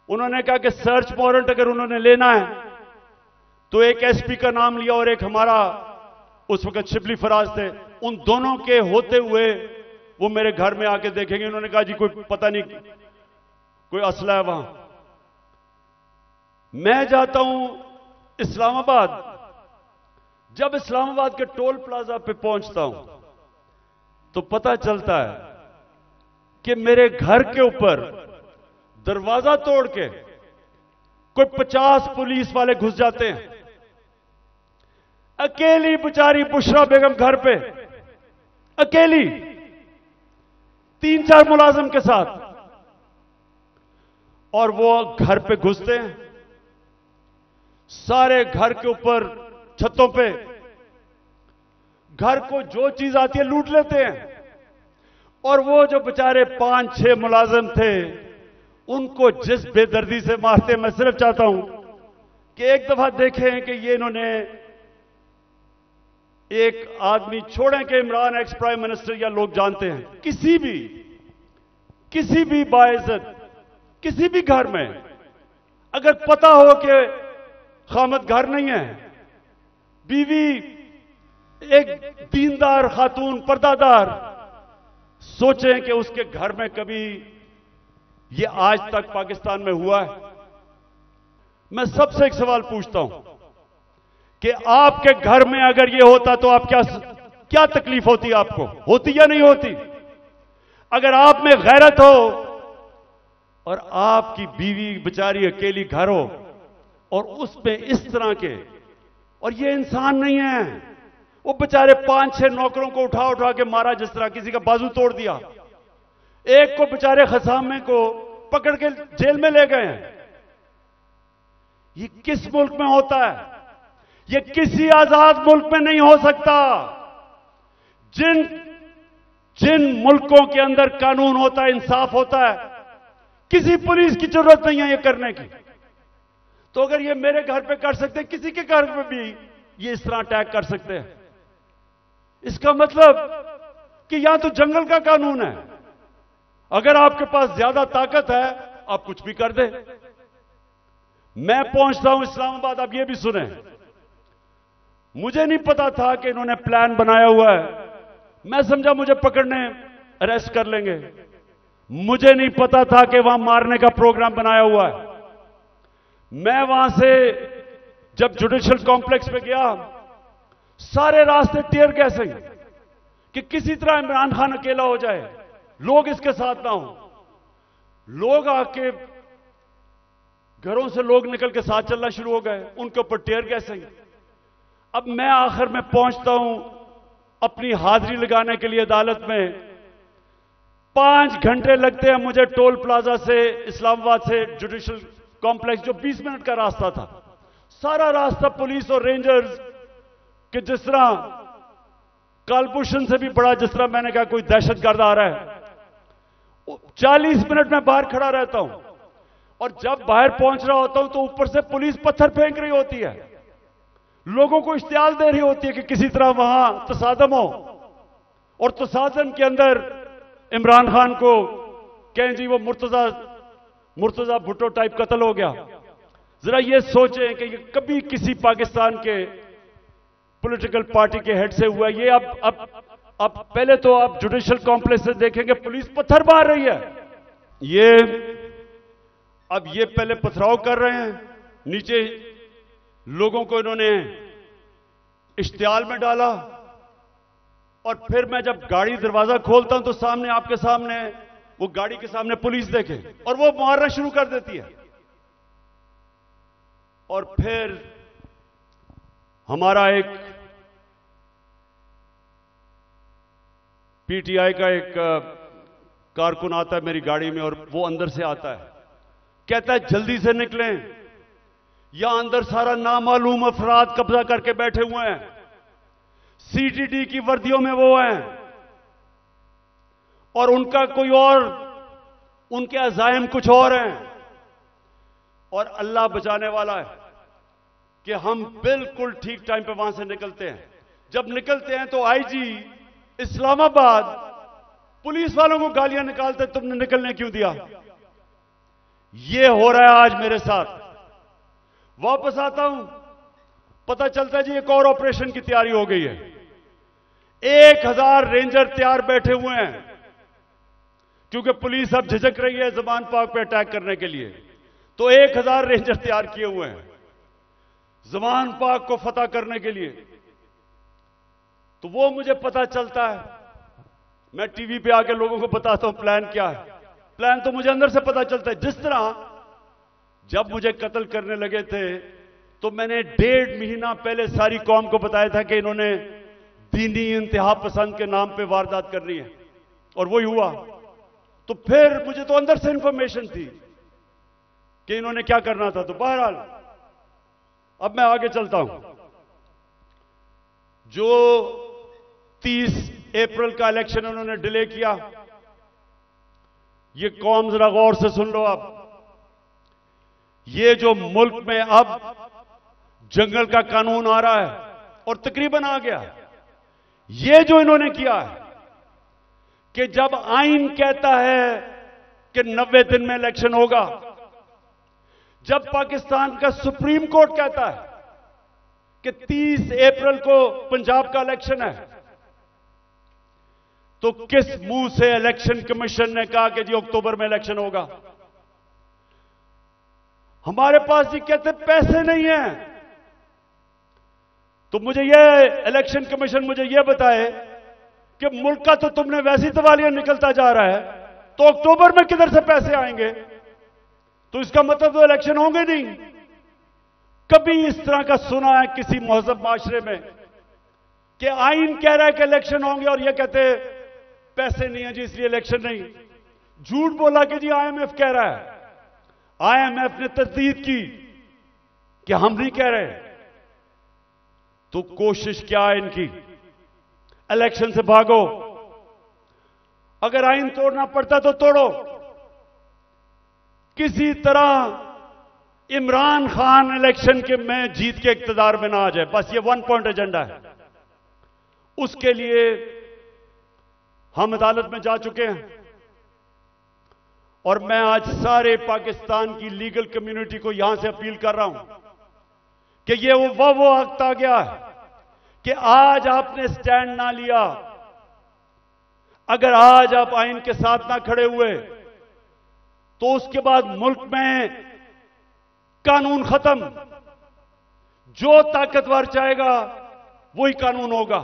उन्होंने कहा कि सर्च वारंट अगर उन्होंने लेना है तो एक एसपी का नाम लिया और एक हमारा उस वक्त शिबली फराज थे, उन दोनों के होते हुए वो मेरे घर में आके देखेंगे। उन्होंने कहा जी कोई पता नहीं, कोई असला है वहां। मैं जाता हूं इस्लामाबाद, जब इस्लामाबाद के टोल प्लाजा पे पहुंचता हूं तो पता चलता है कि मेरे घर के ऊपर दरवाजा तोड़ के कोई 50 पुलिस वाले घुस जाते हैं। अकेली बेचारी बुशरा बेगम घर पे, अकेली 3-4 मुलाजिम के साथ, और वो घर पे घुसते हैं, सारे घर के ऊपर छतों पे घर को जो चीज आती है लूट लेते हैं। और वो जो बेचारे 5-6 मुलाजिम थे उनको जिस बेदर्दी से मारते, मैं सिर्फ चाहता हूं कि एक दफा देखें कि ये इन्होंने एक आदमी छोड़ें कि इमरान एक्स प्राइम मिनिस्टर या लोग जानते हैं, किसी भी बाइज्जत किसी भी घर में अगर पता हो कि खामद घर नहीं है, बीवी एक दीनदार खातून पर्दादार, सोचें कि उसके घर में कभी ये आज तक पाकिस्तान में हुआ है? मैं सबसे एक सवाल पूछता हूं कि आपके घर में अगर ये होता तो आप क्या तकलीफ होती? आपको होती या नहीं होती? अगर आप में गैरत हो और आपकी बीवी बेचारी अकेली घर हो और उसमें इस तरह के, और ये इंसान नहीं है, वो बेचारे 5-6 नौकरों को उठा उठा के मारा, जिस तरह किसी का बाजू तोड़ दिया, एक को बेचारे खसामे को पकड़ के जेल में ले गए हैं। ये किस मुल्क में होता है? ये किसी आजाद मुल्क में नहीं हो सकता। जिन मुल्कों के अंदर कानून होता है, इंसाफ होता है, किसी पुलिस की जरूरत नहीं है ये करने की। तो अगर ये मेरे घर पे कर सकते हैं, किसी के घर पे भी ये इस तरह अटैक कर सकते हैं। इसका मतलब कि यहां तो जंगल का कानून है, अगर आपके पास ज्यादा ताकत है आप कुछ भी कर दें। मैं पहुंचता हूं इस्लामाबाद, आप ये भी सुने, मुझे नहीं पता था कि इन्होंने प्लान बनाया हुआ है। मैं समझा मुझे पकड़ने अरेस्ट कर लेंगे, मुझे नहीं पता था कि वहां मारने का प्रोग्राम बनाया हुआ है। मैं वहां से जब जुडिशियल कॉम्प्लेक्स पे गया, सारे रास्ते टीयर गैसिंग कि किसी तरह इमरान खान अकेला हो जाए, लोग इसके साथ ना हो। लोग आके घरों से लोग निकल के साथ चलना शुरू हो गए, उनके ऊपर टीयर गैसिंग। अब मैं आखिर में पहुंचता हूं अपनी हाजिरी लगाने के लिए अदालत में। 5 घंटे लगते हैं मुझे टोल प्लाजा से इस्लामाबाद से जुडिशियल कॉम्प्लेक्स, जो 20 मिनट का रास्ता था। सारा रास्ता पुलिस और रेंजर्स के, जिस तरह कालभूषण से भी बड़ा, जिस तरह मैंने कहा कोई दहशतगर्द आ रहा है। 40 मिनट में बाहर खड़ा रहता हूं और जब बाहर पहुंच रहा होता हूं तो ऊपर से पुलिस पत्थर फेंक रही होती है, लोगों को इश्तियाल दे रही होती है कि किसी तरह वहां तसादम हो, और तसादम के अंदर इमरान खान को कहें जी वो मुर्तजा भुट्टो टाइप कत्ल हो गया। जरा ये सोचें कि ये कभी किसी पाकिस्तान के पॉलिटिकल पार्टी के हेड से हुआ। ये अब पहले तो आप जुडिशियल कॉम्प्लेक्स से देखेंगे पुलिस पत्थर मार रही है। अब ये पहले पथराव कर रहे हैं, नीचे लोगों को इन्होंने इश्तियाल में डाला, और फिर मैं जब गाड़ी दरवाजा खोलता हूं तो सामने, आपके सामने, वो गाड़ी के सामने पुलिस देखे और वो मारना शुरू कर देती है। और फिर हमारा एक पीटीआई का एक कारकुन आता है मेरी गाड़ी में, और वो अंदर से आता है, कहता है जल्दी से निकलें, यहां अंदर सारा नामालूम अफराद कब्जा करके बैठे हुए हैं, सीटीडी की वर्दियों में वो हैं, और उनका कोई और, उनके अज़ाइम कुछ और हैं, और अल्लाह बचाने वाला है कि हम बिल्कुल ठीक टाइम पे वहां से निकलते हैं। जब निकलते हैं तो आईजी इस्लामाबाद पुलिस वालों को गालियां निकालते, तुमने निकलने क्यों दिया। ये हो रहा है आज मेरे साथ। वापस आता हूं, पता चलता है जी एक और ऑपरेशन की तैयारी हो गई है। 1000 रेंजर तैयार बैठे हुए हैं, क्योंकि पुलिस अब झिझक रही है ज़मान पाक पे अटैक करने के लिए, तो 1000 रेंजर तैयार किए हुए हैं ज़मान पाक को फतह करने के लिए। तो वो मुझे पता चलता है, मैं टीवी पे आके लोगों को बताता हूं प्लान क्या है। प्लान तो मुझे अंदर से पता चलता है। जिस तरह जब मुझे कत्ल करने लगे थे तो मैंने 1.5 महीना पहले सारी कौम को बताया था कि इन्होंने दीनी इंतहा पसंद के नाम पे वारदात करनी है, और वही हुआ। तो फिर मुझे तो अंदर से इंफॉर्मेशन थी कि इन्होंने क्या करना था। तो बहरहाल अब मैं आगे चलता हूं। जो 30 अप्रैल का इलेक्शन उन्होंने डिले किया, ये कौम जरा गौर से सुन लो। अब ये जो मुल्क में अब जंगल का कानून आ रहा है और तकरीबन आ गया, ये जो इन्होंने किया है कि जब आइन कहता है कि 90 दिन में इलेक्शन होगा, जब पाकिस्तान का सुप्रीम कोर्ट कहता है कि 30 अप्रैल को पंजाब का इलेक्शन है, तो किस मुंह से इलेक्शन कमीशन ने कहा कि जी अक्टूबर में इलेक्शन होगा? हमारे पास जी कहते पैसे नहीं है। तो मुझे यह इलेक्शन कमीशन मुझे यह बताए कि मुल्क का तो तुमने वैसी दिवालिया निकलता जा रहा है, तो अक्टूबर में किधर से पैसे आएंगे? तो इसका मतलब तो इलेक्शन होंगे नहीं। कभी इस तरह का सुना है किसी महजब माशरे में कि आइन कह रहा है कि इलेक्शन होंगे और यह कहते पैसे नहीं है जी इसलिए इलेक्शन नहीं? झूठ बोला कि जी आईएमएफ कह रहा है। आईएमएफ ने तस्दीक की कि हम नहीं कह रहे। तो कोशिश क्या है इनकी? इलेक्शन से भागो। अगर आइन तोड़ना पड़ता तो तोड़ो। किसी तरह इमरान खान इलेक्शन के में जीत के इक्तदार में ना आ जाए, बस ये 1 पॉइंट एजेंडा है। उसके लिए हम अदालत में जा चुके हैं और मैं आज सारे पाकिस्तान की लीगल कम्युनिटी को यहां से अपील कर रहा हूं कि ये वो वक्त आ गया है कि आज आपने स्टैंड ना लिया, अगर आज आप आइन के साथ ना खड़े हुए तो उसके बाद मुल्क में कानून खत्म। जो ताकतवर चाहेगा वही कानून होगा।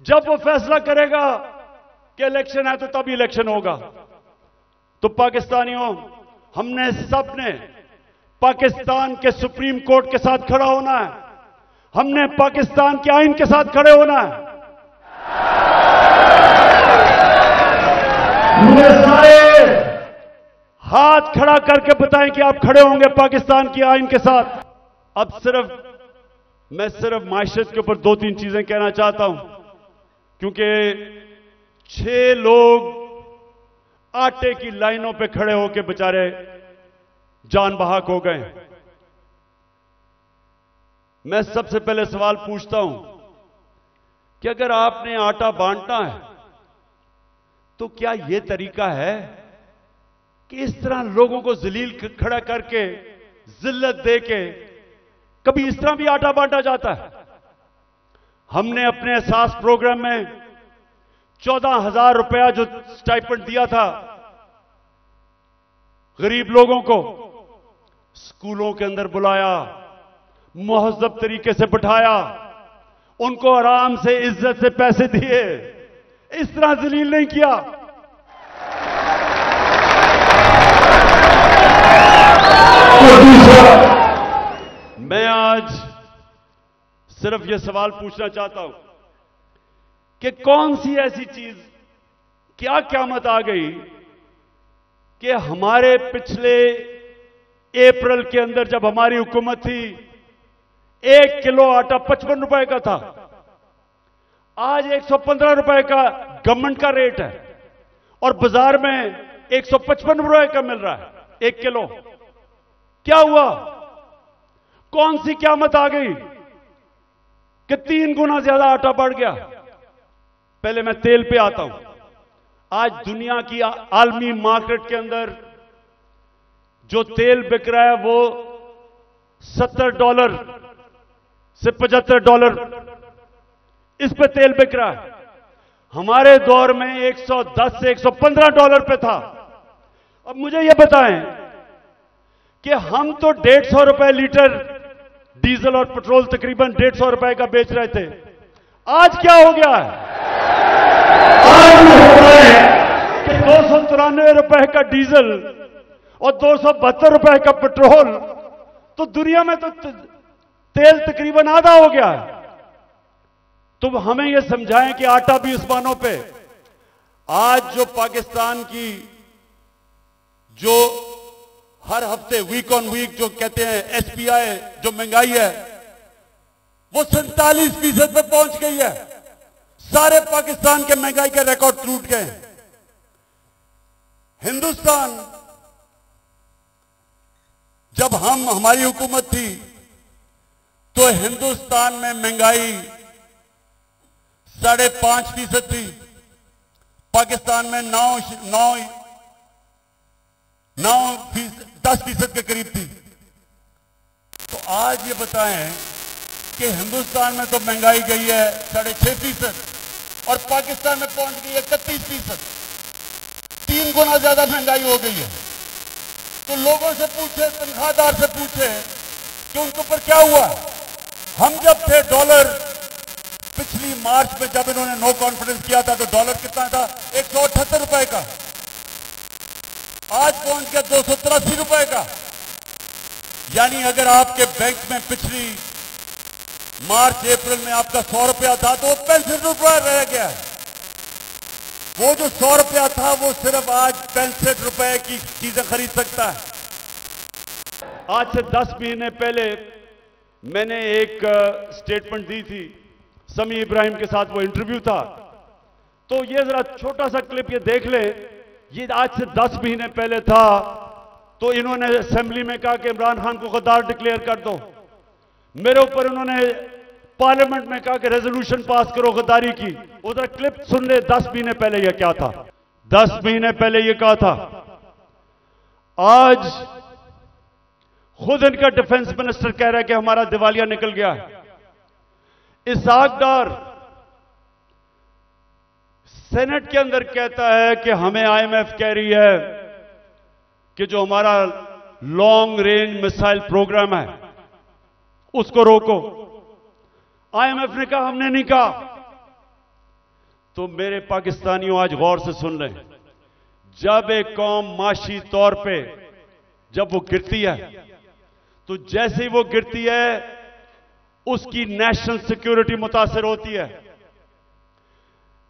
जब वो फैसला करेगा कि इलेक्शन है तो तभी इलेक्शन होगा। तो पाकिस्तानियों, हमने सबने पाकिस्तान के सुप्रीम कोर्ट के साथ खड़ा होना है। हमने पाकिस्तान के आइन के साथ खड़े होना है। मुझे सारे हाथ खड़ा करके बताएं कि आप खड़े होंगे पाकिस्तान की आइन के साथ। अब मैं सिर्फ माशरत के ऊपर 2-3 चीजें कहना चाहता हूं, क्योंकि 6 लोग आटे की लाइनों पे खड़े होकर बेचारे जान बहाक हो गए। मैं सबसे पहले सवाल पूछता हूं कि अगर आपने आटा बांटना है तो क्या यह तरीका है कि इस तरह लोगों को जलील खड़ा करके जिल्लत देके कभी इस तरह भी आटा बांटा जाता है? हमने अपने एहसास प्रोग्राम में 14,000 रुपया जो स्टाइपेंड दिया था गरीब लोगों को, स्कूलों के अंदर बुलाया, मुहज़्ज़ब तरीके से बिठाया, उनको आराम से इज्जत से पैसे दिए, इस तरह जलील नहीं किया। मैं आज सिर्फ यह सवाल पूछना चाहता हूं कि कौन सी ऐसी चीज, क्या क़यामत आ गई कि हमारे पिछले अप्रैल के अंदर जब हमारी हुकूमत थी 1 किलो आटा 55 रुपए का था, आज 115 रुपए का गवर्नमेंट का रेट है और बाजार में 155 रुपए का मिल रहा है 1 किलो। क्या हुआ? कौन सी क़यामत आ गई कि 3 गुना ज्यादा आटा बढ़ गया? पहले मैं तेल पे आता हूं। आज दुनिया की आलमी मार्केट के अंदर जो तेल बिक रहा है वो $70 से $75 इस पे तेल बिक रहा है। हमारे दौर में $110 से $115 पे था। अब मुझे यह बताएं कि हम तो 150 रुपए लीटर डीजल और पेट्रोल तकरीबन 150 रुपए का बेच रहे थे। आज क्या हो गया है? आज हो रहा है कि 293 रुपए का डीजल और 272 रुपए का पेट्रोल, तो दुनिया में तो तेल तकरीबन आधा हो गया है। तो हमें यह समझाएं कि आटा भी उस्मानों पे। आज जो पाकिस्तान की जो हर हफ्ते वीक ऑन वीक जो कहते हैं एसपीआई जो महंगाई है वो 47% पे पहुंच गई है। सारे पाकिस्तान के महंगाई के रिकॉर्ड टूट गए। हिंदुस्तान, जब हमारी हुकूमत थी तो हिंदुस्तान में महंगाई 5.5% थी, पाकिस्तान में 9 10% के करीब थी। तो आज ये बताएं कि हिंदुस्तान में तो महंगाई गई है 6.5% और पाकिस्तान में पहुंच गई है 31%। 3 गुना ज्यादा महंगाई हो गई है। तो लोगों से पूछे, तनख्वाहदार से पूछे कि उनके ऊपर क्या हुआ। हम जब थे डॉलर, पिछली मार्च में जब इन्होंने नो कॉन्फिडेंस किया था तो डॉलर कितना था? 178 रुपए का। आज पहुंच गया 283 रुपए का। यानी अगर आपके बैंक में पिछली मार्च अप्रैल में आपका 100 रुपया था तो वो 65 रुपया रह गया है। वो जो 100 रुपया था वो सिर्फ आज 65 रुपए की चीजें खरीद सकता है। आज से 10 महीने पहले मैंने एक स्टेटमेंट दी थी, समी इब्राहिम के साथ वो इंटरव्यू था। तो ये जरा छोटा सा क्लिप ये देख ले। ये आज से 10 महीने पहले था। तो इन्होंने असेंबली में कहा कि इमरान खान को गद्दार डिक्लेयर कर दो। मेरे ऊपर उन्होंने पार्लियामेंट में कहा कि रेजोल्यूशन पास करो गद्दारी की। उधर क्लिप सुन ले, 10 महीने पहले यह क्या था। 10 महीने पहले यह कहा था। आज खुद इनका डिफेंस मिनिस्टर कह रहा है कि हमारा दिवालिया निकल गया है। इसहाक डार सेनेट के अंदर कहता है कि हमें आईएमएफ कह रही है कि जो हमारा लॉन्ग रेंज मिसाइल प्रोग्राम है उसको रोको। आईएमएफ ने कहा हमने नहीं कहा। तो मेरे पाकिस्तानियों आज गौर से सुन लें, जब एक कौम माशी तौर पे जब वो गिरती है तो जैसे ही वो गिरती है उसकी नेशनल सिक्योरिटी मुतासिर होती है।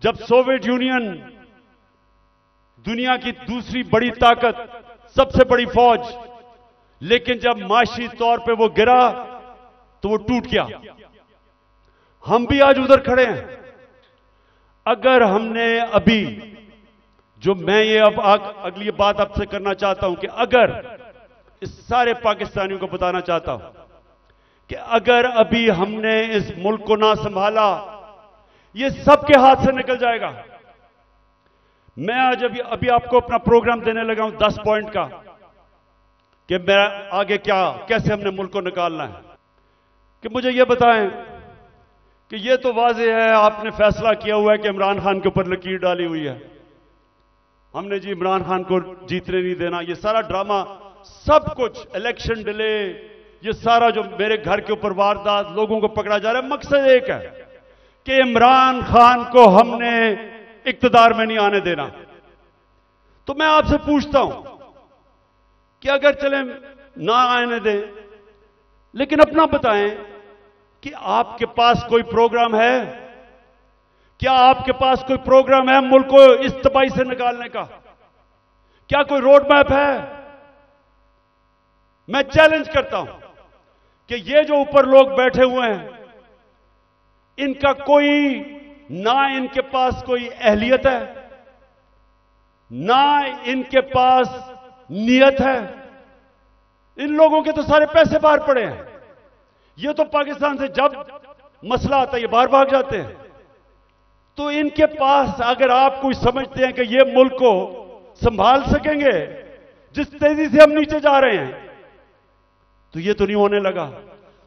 जब सोवियत यूनियन दुनिया की दूसरी बड़ी ताकत, सबसे बड़ी फौज, लेकिन जब माशी तौर पे वो गिरा तो वो टूट गया। हम भी आज उधर खड़े हैं। अगर हमने अभी जो मैं ये अब अगली बात आपसे करना चाहता हूं कि अगर इस सारे पाकिस्तानियों को बताना चाहता हूं कि अगर अभी हमने इस मुल्क को ना संभाला ये सबके हाथ से निकल जाएगा। मैं आज अभी आपको अपना प्रोग्राम देने लगा हूं 10 पॉइंट का कि मैं आगे कैसे हमने मुल्क को निकालना है। कि मुझे यह बताएं कि यह तो वाज़ेह है आपने फैसला किया हुआ है कि इमरान खान के ऊपर लकीर डाली हुई है। हमने जी इमरान खान को जीतने नहीं देना। ये सारा ड्रामा, सब कुछ, इलेक्शन डिले, ये सारा जो मेरे घर के ऊपर वारदात, लोगों को पकड़ा जा रहा है, मकसद एक है कि इमरान खान को हमने इक्तदार में नहीं आने देना। तो मैं आपसे पूछता हूं कि अगर चले ना आने दें, लेकिन अपना बताएं कि आपके पास कोई प्रोग्राम है? क्या आपके पास कोई प्रोग्राम है मुल्क को इस तबाही से निकालने का? क्या कोई रोड मैप है? मैं चैलेंज करता हूं कि ये जो ऊपर लोग बैठे हुए हैं इनका इनके पास कोई अहलियत है, ना इनके पास नियत है। इन लोगों के तो सारे पैसे बाहर पड़े हैं। ये तो पाकिस्तान से जब मसला आता है ये बाहर भाग जाते हैं। तो इनके पास, अगर आप कोई समझते हैं कि ये मुल्क को संभाल सकेंगे जिस तेजी से हम नीचे जा रहे हैं, तो ये तो नहीं होने लगा।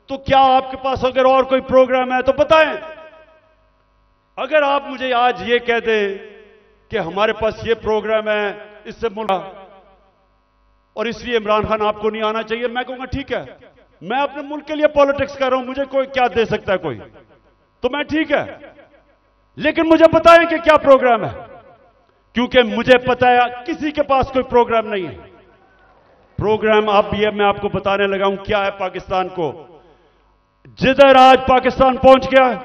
तो क्या आपके पास अगर और कोई प्रोग्राम है तो बताएं। अगर आप मुझे आज ये कह दें कि हमारे पास ये प्रोग्राम है, इससे मुल्क और इसलिए इमरान खान आपको नहीं आना चाहिए, मैं कहूंगा ठीक है, मैं अपने मुल्क के लिए पॉलिटिक्स कर रहा हूं, मुझे कोई क्या दे सकता है कोई, तो मैं ठीक है। लेकिन मुझे बताएं कि क्या प्रोग्राम है, क्योंकि मुझे पता है किसी के पास कोई प्रोग्राम नहीं है। प्रोग्राम अब ये मैं आपको बताने लगा हूं क्या है पाकिस्तान को। जिधर आज पाकिस्तान पहुंच गया है,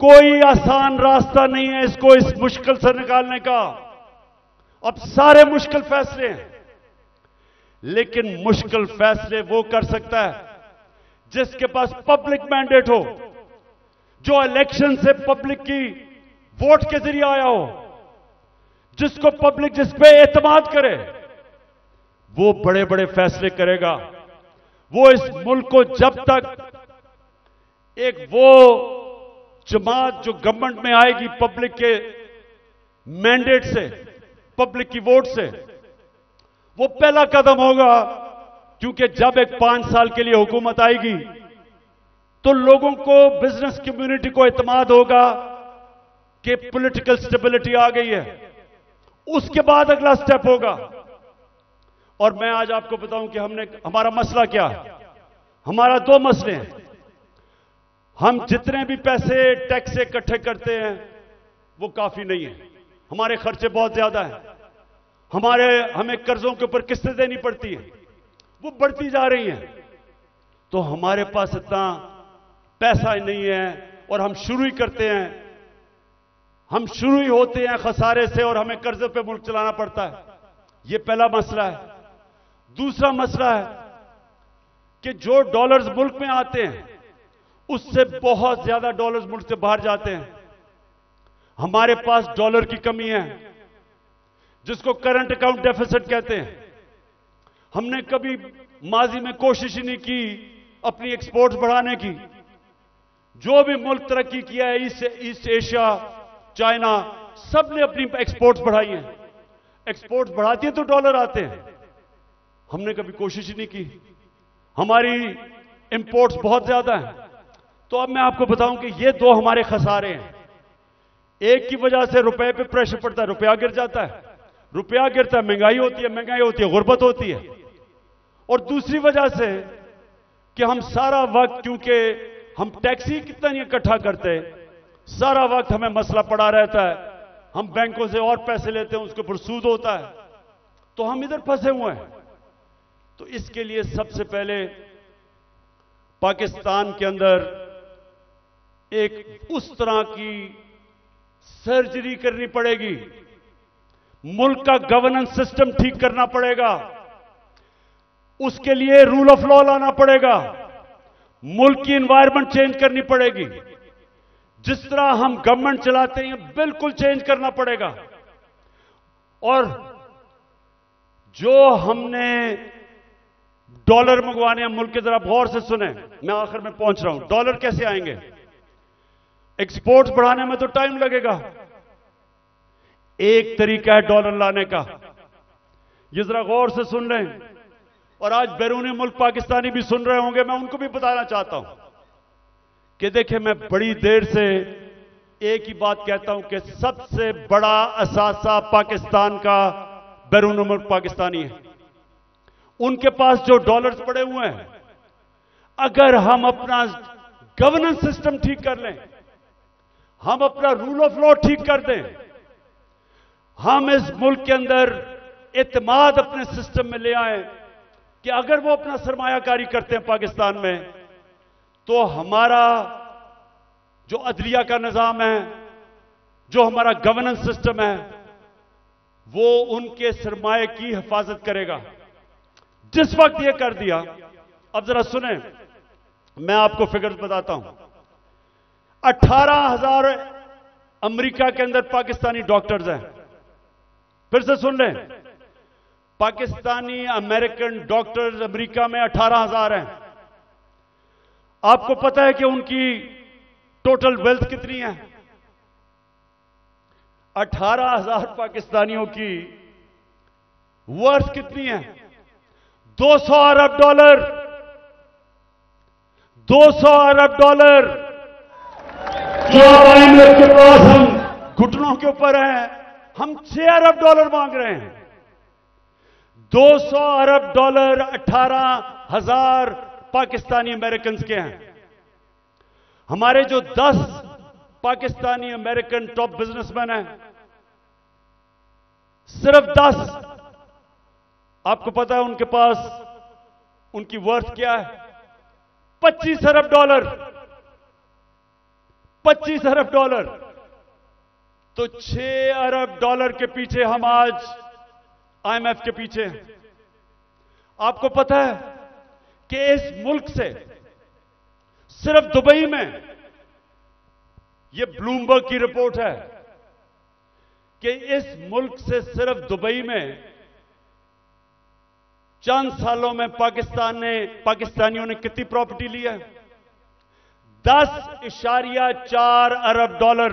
कोई आसान रास्ता नहीं है इसको इस मुश्किल से निकालने का। अब सारे मुश्किल फैसले हैं, लेकिन मुश्किल फैसले वो कर सकता है जिसके पास पब्लिक मैंडेट हो, जो इलेक्शन से पब्लिक की वोट के जरिए आया हो, जिसको पब्लिक जिस पे एतमाद करे, वो बड़े बड़े फैसले करेगा। वो इस मुल्क को जब तक एक वो जमात जो गवर्नमेंट में आएगी पब्लिक के मैंडेट से, पब्लिक की वोट से, वो पहला कदम होगा, क्योंकि जब एक 5 साल के लिए हुकूमत आएगी तो लोगों को, बिजनेस कम्युनिटी को इत्मीनान होगा कि पॉलिटिकल स्टेबिलिटी आ गई है। उसके बाद अगला स्टेप होगा। और मैं आज आपको बताऊं कि हमारा मसला क्या है। हमारा 2 मसले हैं। हम जितने भी पैसे टैक्स से इकट्ठे करते हैं वो काफी नहीं है, हमारे खर्चे बहुत ज्यादा हैं। हमें कर्जों के ऊपर किस्तें देनी पड़ती हैं, वो बढ़ती जा रही हैं। तो हमारे पास इतना पैसा नहीं है और हम शुरू ही करते हैं, हम शुरू ही होते हैं खसारे से और हमें कर्जे पे मुल्क चलाना पड़ता है। यह पहला मसला है। दूसरा मसला है कि जो डॉलर्स मुल्क में आते हैं उससे बहुत ज्यादा डॉलर्स मुल्क से बाहर जाते हैं। हमारे पास डॉलर की कमी है, जिसको करंट अकाउंट डेफिसिट कहते हैं। हमने कभी माजी में कोशिश ही नहीं की अपनी एक्सपोर्ट्स बढ़ाने की। जो भी मुल्क तरक्की किया है, ईस्ट एशिया, चाइना, सब ने अपनी एक्सपोर्ट्स बढ़ाई हैं। एक्सपोर्ट्स बढ़ाती है तो डॉलर आते हैं। हमने कभी कोशिश ही नहीं की। हमारी इंपोर्ट्स बहुत ज्यादा हैं। तो अब मैं आपको बताऊं कि ये 2 हमारे खसारे हैं। एक की वजह से रुपए पे प्रेशर पड़ता है, रुपया गिर जाता है। रुपया गिरता है, महंगाई होती है, गुर्बत होती है। और दूसरी वजह से कि हम सारा वक्त, क्योंकि हम टैक्स ही कितना नहीं इकट्ठा करते, सारा वक्त हमें मसला पड़ा रहता है। हम बैंकों से और पैसे लेते हैं, उसके ऊपर सूद होता है, तो हम इधर फंसे हुए हैं। तो इसके लिए सबसे पहले पाकिस्तान के अंदर एक उस तरह की सर्जरी करनी पड़ेगी, मुल्क का गवर्नेंस सिस्टम ठीक करना पड़ेगा। उसके लिए रूल ऑफ लॉ लाना पड़ेगा, मुल्क की एनवायरनमेंट चेंज करनी पड़ेगी। जिस तरह हम गवर्नमेंट चलाते हैं बिल्कुल चेंज करना पड़ेगा। और जो हमने डॉलर मंगवाने हैं मुल्क के, जरा गौर से सुने, मैं आखिर में पहुंच रहा हूं। डॉलर कैसे आएंगे? एक्सपोर्ट्स बढ़ाने में तो टाइम लगेगा। एक तरीका है डॉलर लाने का, ये जरा गौर से सुन लें। और आज बैरूनी मुल्क पाकिस्तानी भी सुन रहे होंगे, मैं उनको भी बताना चाहता हूं कि देखिए, मैं बड़ी देर से एक ही बात कहता हूं कि सबसे बड़ा असासा पाकिस्तान का बैरूनी मुल्क पाकिस्तानी है। उनके पास जो डॉलर्स पड़े हुए हैं, अगर हम अपना गवर्नेंस सिस्टम ठीक कर लें, हम अपना रूल ऑफ लॉ ठीक कर दें, हम इस मुल्क के अंदर इत्मीनान अपने सिस्टम में ले आए कि अगर वो अपना सरमायाकारी करते हैं पाकिस्तान में, तो हमारा जो अदलिया का निजाम है, जो हमारा गवर्नेंस सिस्टम है, वो उनके सरमाए की हिफाजत करेगा। जिस वक्त ये कर दिया, अब जरा सुने, मैं आपको फिगर्स बताता हूं। 18,000 अमेरिका के अंदर पाकिस्तानी डॉक्टर्स हैं। फिर से सुन लें, पाकिस्तानी अमेरिकन डॉक्टर्स अमेरिका में 18,000 हैं। आपको पता है कि उनकी टोटल वेल्थ कितनी है? 18,000 पाकिस्तानियों की वर्थ कितनी है? 200 अरब डॉलर। 200 अरब डॉलर जो IMF के पास हम घुटनों के ऊपर हैं, हम 6 अरब डॉलर मांग रहे हैं। 200 अरब डॉलर 18,000 पाकिस्तानी अमेरिकन के हैं। हमारे जो 10 पाकिस्तानी अमेरिकन टॉप बिजनेसमैन हैं, सिर्फ 10, आपको पता है उनके पास उनकी वर्थ क्या है? 25 अरब डॉलर। 25 अरब डॉलर। तो 6 अरब डॉलर के पीछे हम आज IMF के पीछे हैं। आपको पता है कि इस मुल्क से सिर्फ दुबई में, यह ब्लूमबर्ग की रिपोर्ट है कि इस मुल्क से सिर्फ दुबई में चंद सालों में पाकिस्तानियों ने कितनी प्रॉपर्टी ली है? 10.4 अरब डॉलर।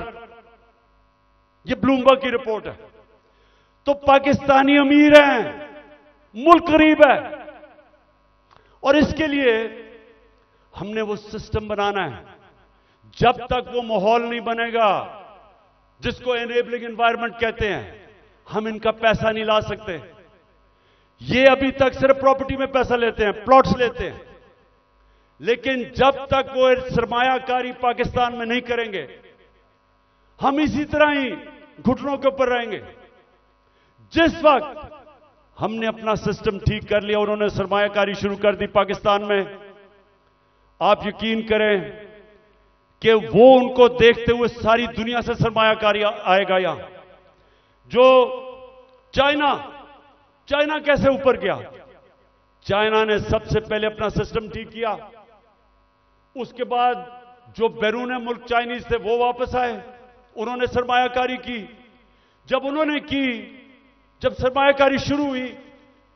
यह ब्लूमबर्ग की रिपोर्ट है। तो पाकिस्तानी अमीर हैं, मुल्क गरीब है। और इसके लिए हमने वो सिस्टम बनाना है। जब तक वो माहौल नहीं बनेगा जिसको एनेबलिंग एनवायरनमेंट कहते हैं, हम इनका पैसा नहीं ला सकते। ये अभी तक सिर्फ प्रॉपर्टी में पैसा लेते हैं, प्लॉट्स लेते हैं, लेकिन जब तक वो सरमायाकारी पाकिस्तान में नहीं करेंगे, हम इसी तरह ही घुटनों के ऊपर रहेंगे। जिस वक्त हमने अपना सिस्टम ठीक कर लिया, उन्होंने सरमायाकारी शुरू कर दी पाकिस्तान में, आप यकीन करें कि वो उनको देखते हुए सारी दुनिया से सरमायाकारी आएगा। यहां जो चाइना कैसे ऊपर गया? चाइना ने सबसे पहले अपना सिस्टम ठीक किया, उसके बाद जो बैरून मुल्क चाइनीज थे वो वापस आए, उन्होंने सरमायाकारी की। जब सरमायाकारी शुरू हुई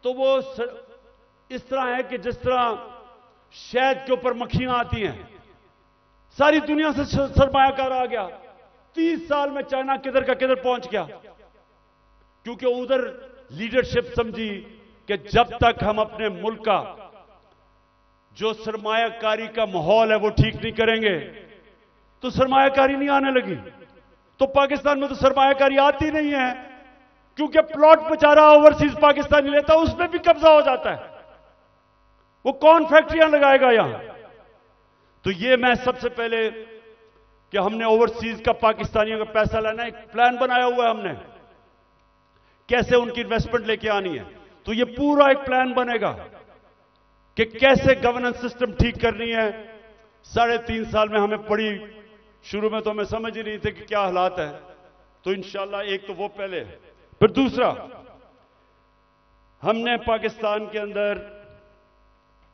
तो वो इस तरह है कि जिस तरह शहद के ऊपर मक्खियां आती हैं, सारी दुनिया से सरमायाकार आ गया। 30 साल में चाइना किधर का किधर पहुंच गया, क्योंकि उधर लीडरशिप समझी कि जब तक हम अपने मुल्क का जो सरमायाकारी का माहौल है वो ठीक नहीं करेंगे तो सरमायाकारी नहीं आने लगी। तो पाकिस्तान में तो सरमायाकारी आती नहीं है, क्योंकि प्लॉट बेचारा ओवरसीज पाकिस्तानी लेता है, उसमें भी कब्जा हो जाता है। वो कौन फैक्ट्रियां लगाएगा यहां? तो ये मैं सबसे पहले कि हमने ओवरसीज का पाकिस्तानियों का पैसा लेना, एक प्लान बनाया हुआ है हमने, कैसे उनकी इन्वेस्टमेंट लेके आनी है। तो ये पूरा एक प्लान बनेगा कि कैसे गवर्नेंस सिस्टम ठीक करनी है। 3.5 साल में हमें पड़ी, शुरू में तो हमें समझ ही नहीं थे कि क्या हालात है। तो इंशाल्लाह एक तो वो पहले, फिर दूसरा, हमने पाकिस्तान के अंदर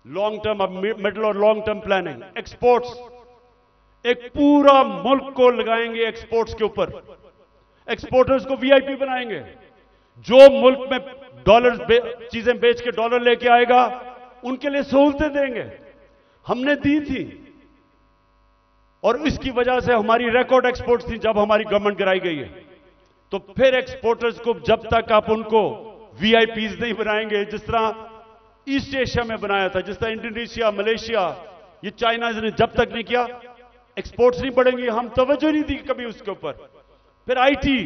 लॉन्ग टर्म, मिडिल और लॉन्ग टर्म प्लानिंग, एक्सपोर्ट्स, एक पूरा मुल्क को लगाएंगे एक्सपोर्ट्स के ऊपर। एक्सपोर्टर्स को वीआईपी बनाएंगे। जो मुल्क में डॉलर चीजें बेच के डॉलर लेके आएगा उनके लिए सहूलतें देंगे। हमने दी थी और इसकी वजह से हमारी रिकॉर्ड एक्सपोर्ट्स थी जब हमारी गवर्नमेंट गिराई गई है। तो फिर एक्सपोर्टर्स को जब तक आप उनको वीआईपीज नहीं बनाएंगे, जिस तरह ईस्ट एशिया में बनाया था, जिस तरह इंडोनेशिया, मलेशिया, ये चाइना ने जब तक नहीं किया, एक्सपोर्ट्स नहीं बढ़ेंगी। हम तवज्जो नहीं दी कभी उसके ऊपर। फिर आईटी,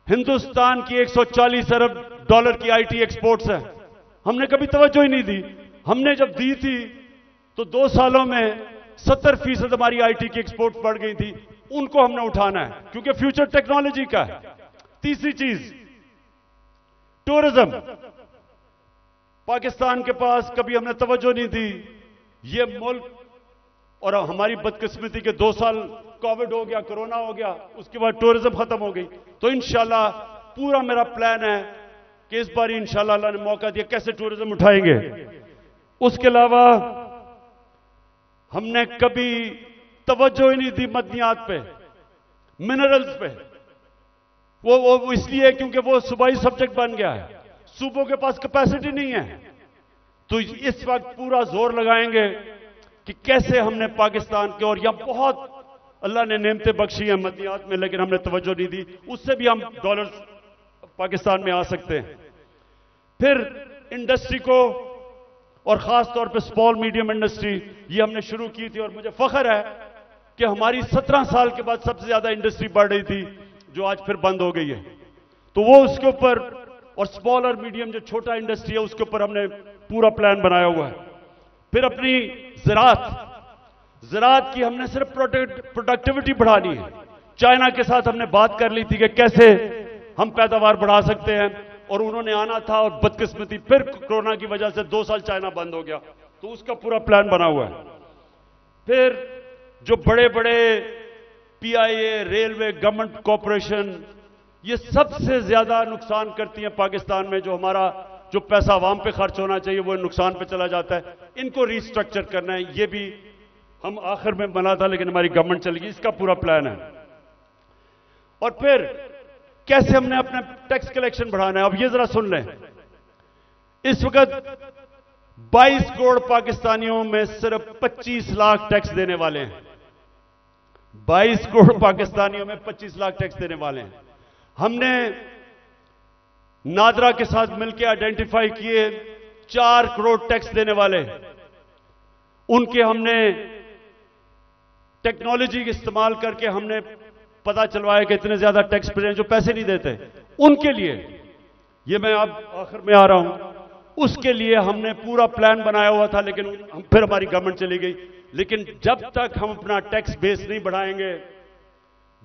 हिंदुस्तान की 140 अरब डॉलर की आईटी एक्सपोर्ट्स है, हमने कभी तवज्जो ही नहीं दी। हमने जब दी थी तो 2 सालों में 70% हमारी आईटी की एक्सपोर्ट बढ़ गई थी। उनको हमने उठाना है, क्योंकि फ्यूचर टेक्नोलॉजी का है। तीसरी चीज, टूरिज्म। पाकिस्तान के पास कभी हमने तवज्जो नहीं दी। ये मुल्क, और हमारी बदकिस्मती के 2 साल कोविड हो गया, कोरोना हो गया, उसके बाद टूरिज्म खत्म हो गई। तो इंशाल्लाह पूरा मेरा प्लान है कि इस बार इंशाल्लाह अल्लाह ने मौका दिया, कैसे टूरिज्म उठाएंगे। उसके अलावा हमने कभी तवज्जो ही नहीं दी मदनियात पे, मिनरल्स पे। वो इसलिए क्योंकि वो सूबाई सब्जेक्ट बन गया है, सूबों के पास कैपेसिटी नहीं है। तो इस वक्त पूरा जोर लगाएंगे कि कैसे हमने पाकिस्तान के, और यहां बहुत अल्लाह ने नेमतें बख्शी हैं मदनियात में, लेकिन हमने तवज्जो नहीं दी, उससे भी हम डॉलर्स पाकिस्तान में आ सकते हैं। फिर इंडस्ट्री को, और खास तौर पे स्मॉल मीडियम इंडस्ट्री, ये हमने शुरू की थी, और मुझे फख्र है कि हमारी 17 साल के बाद सबसे ज्यादा इंडस्ट्री बढ़ रही थी, जो आज फिर बंद हो गई है। तो वो उसके ऊपर, और स्मॉल और मीडियम जो छोटा इंडस्ट्री है उसके ऊपर हमने पूरा प्लान बनाया हुआ है। फिर अपनी ज़राअत की हमने सिर्फ प्रोडक्टिविटी बढ़ानी है। चाइना के साथ हमने बात कर ली थी कि कैसे हम पैदावार बढ़ा सकते हैं, और उन्होंने आना था, और बदकिस्मती फिर कोरोना की वजह से 2 साल चाइना बंद हो गया। तो उसका पूरा प्लान बना हुआ है। फिर जो बड़े बड़े पीआईए, रेलवे, गवर्नमेंट कॉरपोरेशन, ये सबसे ज्यादा नुकसान करती हैं पाकिस्तान में। जो हमारा जो पैसा आवाम पे खर्च होना चाहिए वो नुकसान पे चला जाता है। इनको रीस्ट्रक्चर करना है। ये भी हम आखिर में बना था, लेकिन हमारी गवर्नमेंट चली गई। इसका पूरा प्लान है। और फिर कैसे हमने अपने टैक्स कलेक्शन बढ़ाना है। अब ये जरा सुन लें, इस वक्त 22 करोड़ पाकिस्तानियों में सिर्फ 25 लाख टैक्स देने वाले हैं। 22 करोड़ पाकिस्तानियों में 25 लाख टैक्स देने वाले हैं। हमने नादरा के साथ मिलकर आइडेंटिफाई किए 4 करोड़ टैक्स देने वाले, उनके हमने टेक्नोलॉजी का इस्तेमाल करके हमने पता चलवाया कि इतने ज्यादा टैक्स पेयर जो पैसे नहीं देते, उनके लिए, ये मैं अब आखिर में आ रहा हूं, उसके लिए हमने पूरा प्लान बनाया हुआ था, लेकिन फिर हमारी गवर्नमेंट चली गई। लेकिन जब तक हम अपना टैक्स बेस नहीं बढ़ाएंगे,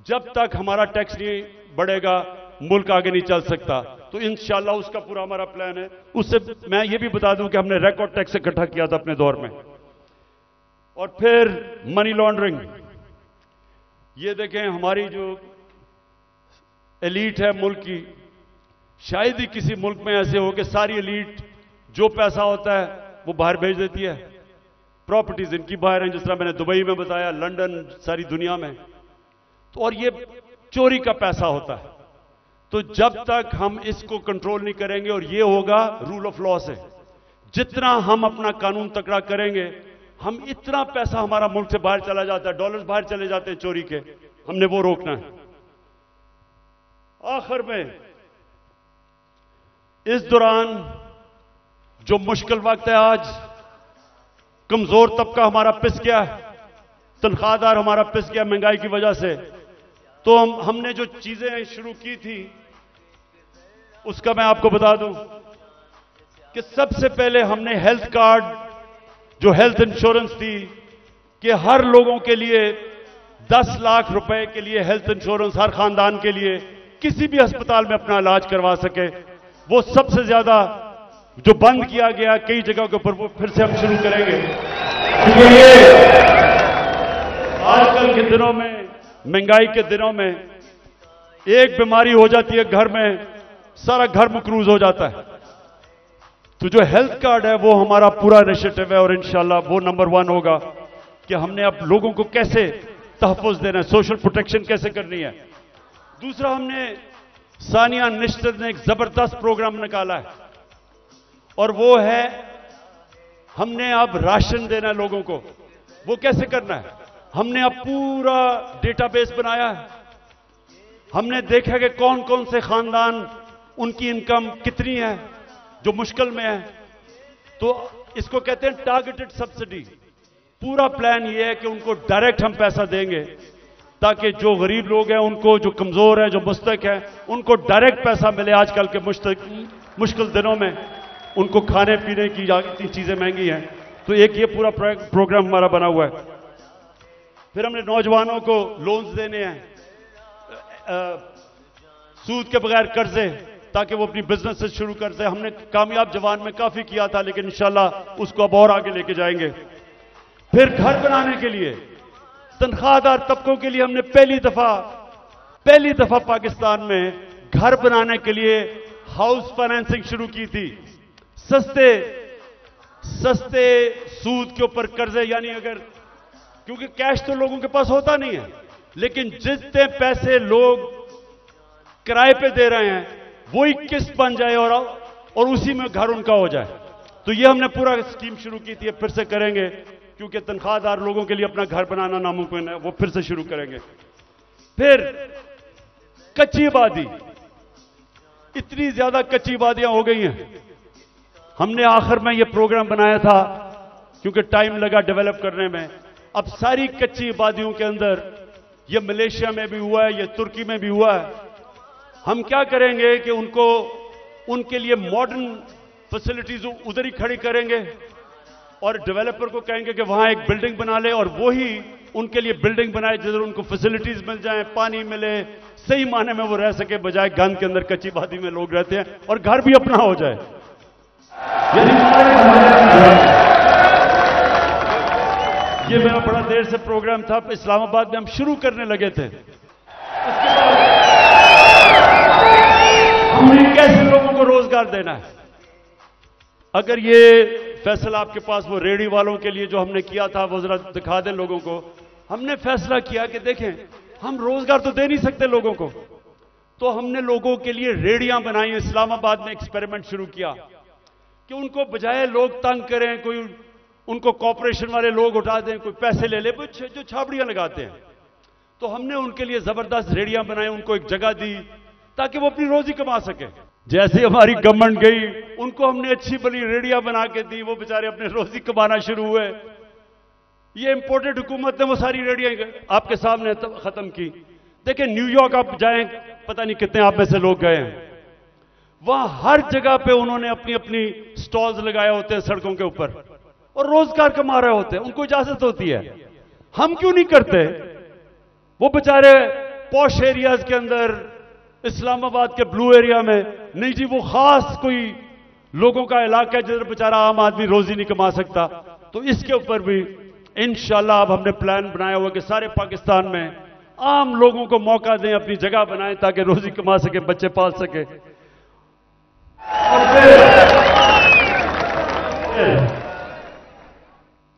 जब तक हमारा टैक्स नहीं बढ़ेगा, मुल्क आगे नहीं चल सकता। तो इंशाल्लाह उसका पूरा हमारा प्लान है। उससे मैं ये भी बता दूं कि हमने रिकॉर्ड टैक्स इकट्ठा किया था अपने दौर में। और फिर मनी लॉन्ड्रिंग, ये देखें हमारी जो एलीट है मुल्क की, शायद ही किसी मुल्क में ऐसे हो कि सारी एलीट जो पैसा होता है वो बाहर भेज देती है। प्रॉपर्टीज इनकी बाहर हैं, जिस तरह मैंने दुबई में बताया, लंदन, सारी दुनिया में। तो और ये चोरी का पैसा होता है। तो जब तक हम इसको कंट्रोल नहीं करेंगे, और ये होगा रूल ऑफ लॉ से, जितना हम अपना कानून तकड़ा करेंगे, हम इतना पैसा हमारा मुल्क से बाहर चला जाता है, डॉलर्स बाहर चले जाते हैं चोरी के, हमने वो रोकना है। आखिर में इस दौरान जो मुश्किल वक्त है, आज कमजोर तबका हमारा पिस गया, तनख्वाहदार हमारा पिस गया महंगाई की वजह से। तो हमने जो चीजें शुरू की थी उसका मैं आपको बता दूं कि सबसे पहले हमने हेल्थ कार्ड, जो हेल्थ इंश्योरेंस थी, कि हर लोगों के लिए 10 लाख रुपए के लिए हेल्थ इंश्योरेंस, हर खानदान के लिए किसी भी अस्पताल में अपना इलाज करवा सके, वो सबसे ज्यादा जो बंद किया गया कई जगहों के ऊपर, वो फिर से हम शुरू करेंगे। आजकल के दिनों में, महंगाई के दिनों में, एक बीमारी हो जाती है घर में, सारा घर मकरूज हो जाता है। तो जो हेल्थ कार्ड है वो हमारा पूरा इनिशिएटिव है, और इंशाल्लाह वो नंबर 1 होगा कि हमने अब लोगों को कैसे तहफ़्फ़ुज़ देना है, सोशल प्रोटेक्शन कैसे करनी है। दूसरा, हमने सानिया निश्चित ने एक जबरदस्त प्रोग्राम निकाला है, और वो है हमने अब राशन देना है लोगों को। वो कैसे करना है? हमने अब पूरा डेटाबेस बनाया है। हमने देखा कि कौन कौन से खानदान, उनकी इनकम कितनी है जो मुश्किल में है। तो इसको कहते हैं टारगेटेड सब्सिडी। पूरा प्लान ये है कि उनको डायरेक्ट हम पैसा देंगे, ताकि जो गरीब लोग हैं, उनको, जो कमजोर हैं, जो मुस्तक हैं, उनको डायरेक्ट पैसा मिले। आजकल के मुश्किल दिनों में उनको खाने पीने की इतनी चीजें महंगी हैं। तो एक ये पूरा प्रोग्राम हमारा बना हुआ है। फिर हमने नौजवानों को लोन्स देने हैं, सूद के बगैर कर्जे, ताकि वो अपनी बिजनेस शुरू कर दे। हमने कामयाब जवान में काफी किया था, लेकिन इंशाल्लाह उसको अब और आगे लेके जाएंगे। फिर घर बनाने के लिए, तनख्वाहदार तबकों के लिए हमने पहली दफा पाकिस्तान में घर बनाने के लिए हाउस फाइनेंसिंग शुरू की थी। सस्ते सूद के ऊपर कर्जे, यानी अगर, क्योंकि कैश तो लोगों के पास होता नहीं है, लेकिन जितने पैसे लोग किराए पे दे रहे हैं वही किस्त बन जाए और उसी में घर उनका हो जाए। तो ये हमने पूरा स्कीम शुरू की थी, फिर से करेंगे, क्योंकि तनख्वाहदार लोगों के लिए अपना घर बनाना नामुमकिन है, वो फिर से शुरू करेंगे। फिर कच्ची आबादी, इतनी ज्यादा कच्ची आबादियां हो गई हैं। हमने आखिर में ये प्रोग्राम बनाया था, क्योंकि टाइम लगा डेवलप करने में। अब सारी कच्ची आबादियों के अंदर, ये मलेशिया में भी हुआ है, ये तुर्की में भी हुआ है, हम क्या करेंगे कि उनके लिए मॉडर्न फैसिलिटीज उधर ही खड़ी करेंगे, और डेवलपर को कहेंगे कि वहां एक बिल्डिंग बना ले, और वो ही उनके लिए बिल्डिंग बनाए जिधर उनको फैसिलिटीज मिल जाए, पानी मिले, सही माने में वो रह सके, बजाय गंद के अंदर कच्ची आबादी में लोग रहते हैं, और घर भी अपना हो जाए। ये मेरा बड़ा देर से प्रोग्राम था, इस्लामाबाद में हम शुरू करने लगे थे। उसके बाद हमने कैसे लोगों को रोजगार देना है। अगर ये फैसला आपके पास, वो रेहड़ी वालों के लिए जो हमने किया था, वो जरा दिखा दें लोगों को। हमने फैसला किया कि देखें, हम रोजगार तो दे नहीं सकते लोगों को, तो हमने लोगों के लिए रेहड़ियां बनाई। इस्लामाबाद में एक्सपेरिमेंट शुरू किया कि उनको बजाय लोग तंग करें, कोई उनको कॉर्पोरेशन वाले लोग उठा दें, कोई पैसे ले ले, जो छाबड़ियां लगाते हैं, तो हमने उनके लिए जबरदस्त रेहड़ियां बनाई, उनको एक जगह दी ताकि वो अपनी रोजी कमा सके। जैसे हमारी गवर्नमेंट गई, उनको हमने अच्छी भली रेडिया बना के दी, वो बेचारे अपने रोजी कमाना शुरू हुए। ये इंपोर्टेड हुकूमत ने वो सारी रेडिया आपके सामने खत्म की। देखिए, न्यूयॉर्क आप जाएं, पता नहीं कितने आप में से लोग गए हैं, वहां हर जगह पे उन्होंने अपनी अपनी स्टॉल्स लगाए होते हैं सड़कों के ऊपर, और रोजगार कमा रहे होते हैं, उनको इजाजत होती है। हम क्यों नहीं करते? वो बेचारे पॉश एरियाज के अंदर, इस्लामाबाद के ब्लू एरिया में नहीं जी, वो खास कोई लोगों का इलाका है जिधर बेचारा आम आदमी रोजी नहीं कमा सकता। तो इसके ऊपर भी इंशाल्लाह अब हमने प्लान बनाया हुआ कि सारे पाकिस्तान में आम लोगों को मौका दें, अपनी जगह बनाएं ताकि रोजी कमा सके, बच्चे पाल सके।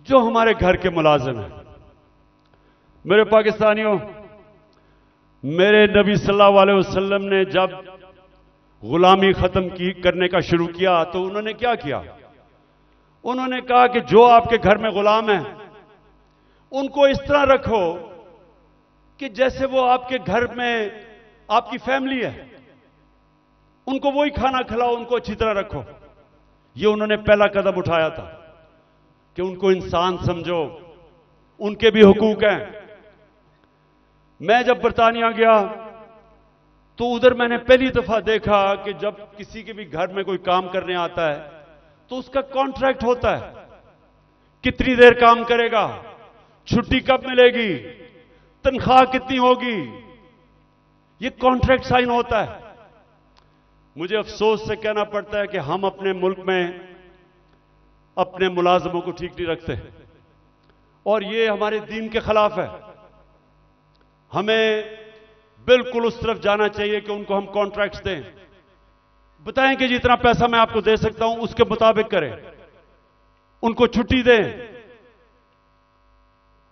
जो हमारे घर के मुलाजिम हैं, मेरे पाकिस्तानियों, मेरे नबी सल्लल्लाहु अलैहि वसल्लम ने जब गुलामी खत्म करने का शुरू किया तो उन्होंने क्या किया? उन्होंने कहा कि जो आपके घर में गुलाम है उनको इस तरह रखो कि जैसे वो आपके घर में आपकी फैमिली है, उनको वही खाना खिलाओ, उनको अच्छी तरह रखो। ये उन्होंने पहला कदम उठाया था कि उनको इंसान समझो, उनके भी हुकूक हैं। मैं जब बरतानिया गया तो उधर मैंने पहली दफा देखा कि जब किसी के भी घर में कोई काम करने आता है तो उसका कॉन्ट्रैक्ट होता है, कितनी देर काम करेगा, छुट्टी कब मिलेगी, तनख्वाह कितनी होगी, ये कॉन्ट्रैक्ट साइन होता है। मुझे अफसोस से कहना पड़ता है कि हम अपने मुल्क में अपने मुलाजमों को ठीक नहीं रखते, और ये हमारे दीन के खिलाफ है। हमें बिल्कुल उस तरफ जाना चाहिए कि उनको हम कॉन्ट्रैक्ट्स दें, बताएं कि जितना पैसा मैं आपको दे सकता हूं उसके मुताबिक करें, उनको छुट्टी दें,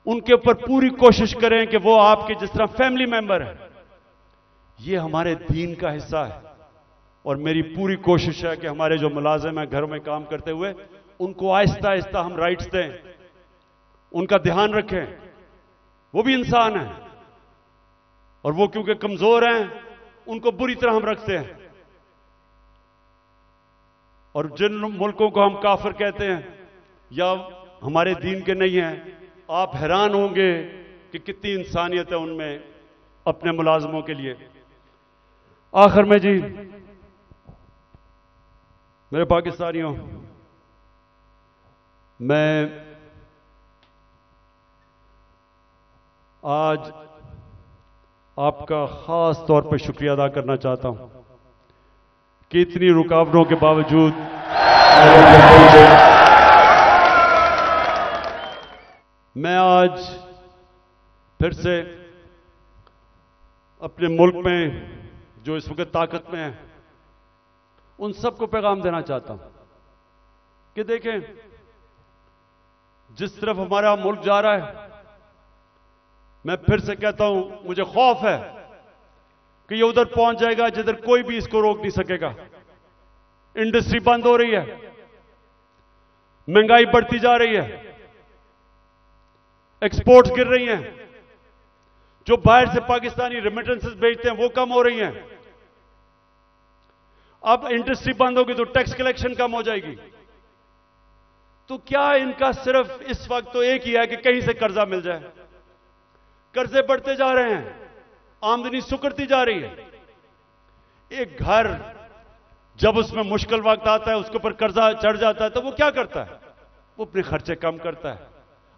उनके ऊपर पूरी कोशिश करें कि वो आपके जिस तरह फैमिली मेंबर है। ये हमारे दीन का हिस्सा है, और मेरी पूरी कोशिश है कि हमारे जो मुलाजिम हैं घरों में काम करते हुए, उनको आहिस्ता आहिस्ता हम राइट्स दें, उनका ध्यान रखें। वो भी इंसान है, और वो क्योंकि कमजोर हैं उनको बुरी तरह हम रखते हैं। और जिन मुल्कों को हम काफिर कहते हैं या हमारे दीन के नहीं हैं, आप हैरान होंगे कि कितनी इंसानियत है उनमें अपने मुलाजमों के लिए। आखिर में जी, मेरे पाकिस्तानियों, मैं आज आपका खास तौर पर शुक्रिया अदा करना चाहता हूं कि इतनी रुकावटों के बावजूद मैं आज फिर से अपने मुल्क में जो इस वक्त ताकत में है उन सबको पैगाम देना चाहता हूं कि देखें, जिस तरफ हमारा मुल्क जा रहा है, मैं फिर से कहता हूं, मुझे खौफ है कि ये उधर पहुंच जाएगा जिधर कोई भी इसको रोक नहीं सकेगा। इंडस्ट्री बंद हो रही है, महंगाई बढ़ती जा रही है, एक्सपोर्ट्स गिर रही हैं, जो बाहर से पाकिस्तानी रेमिटेंसेस भेजते हैं वो कम हो रही हैं। अब इंडस्ट्री बंद होगी तो टैक्स कलेक्शन कम हो जाएगी। तो क्या इनका सिर्फ इस वक्त तो एक ही है कि कहीं से कर्जा मिल जाए। कर्जे बढ़ते जा रहे हैं, आमदनी सुकड़ती जा रही है। एक घर जब उसमें मुश्किल वक्त आता है, उसके ऊपर कर्जा चढ़ जाता है, तो वो क्या करता है? वो अपने खर्चे कम करता है,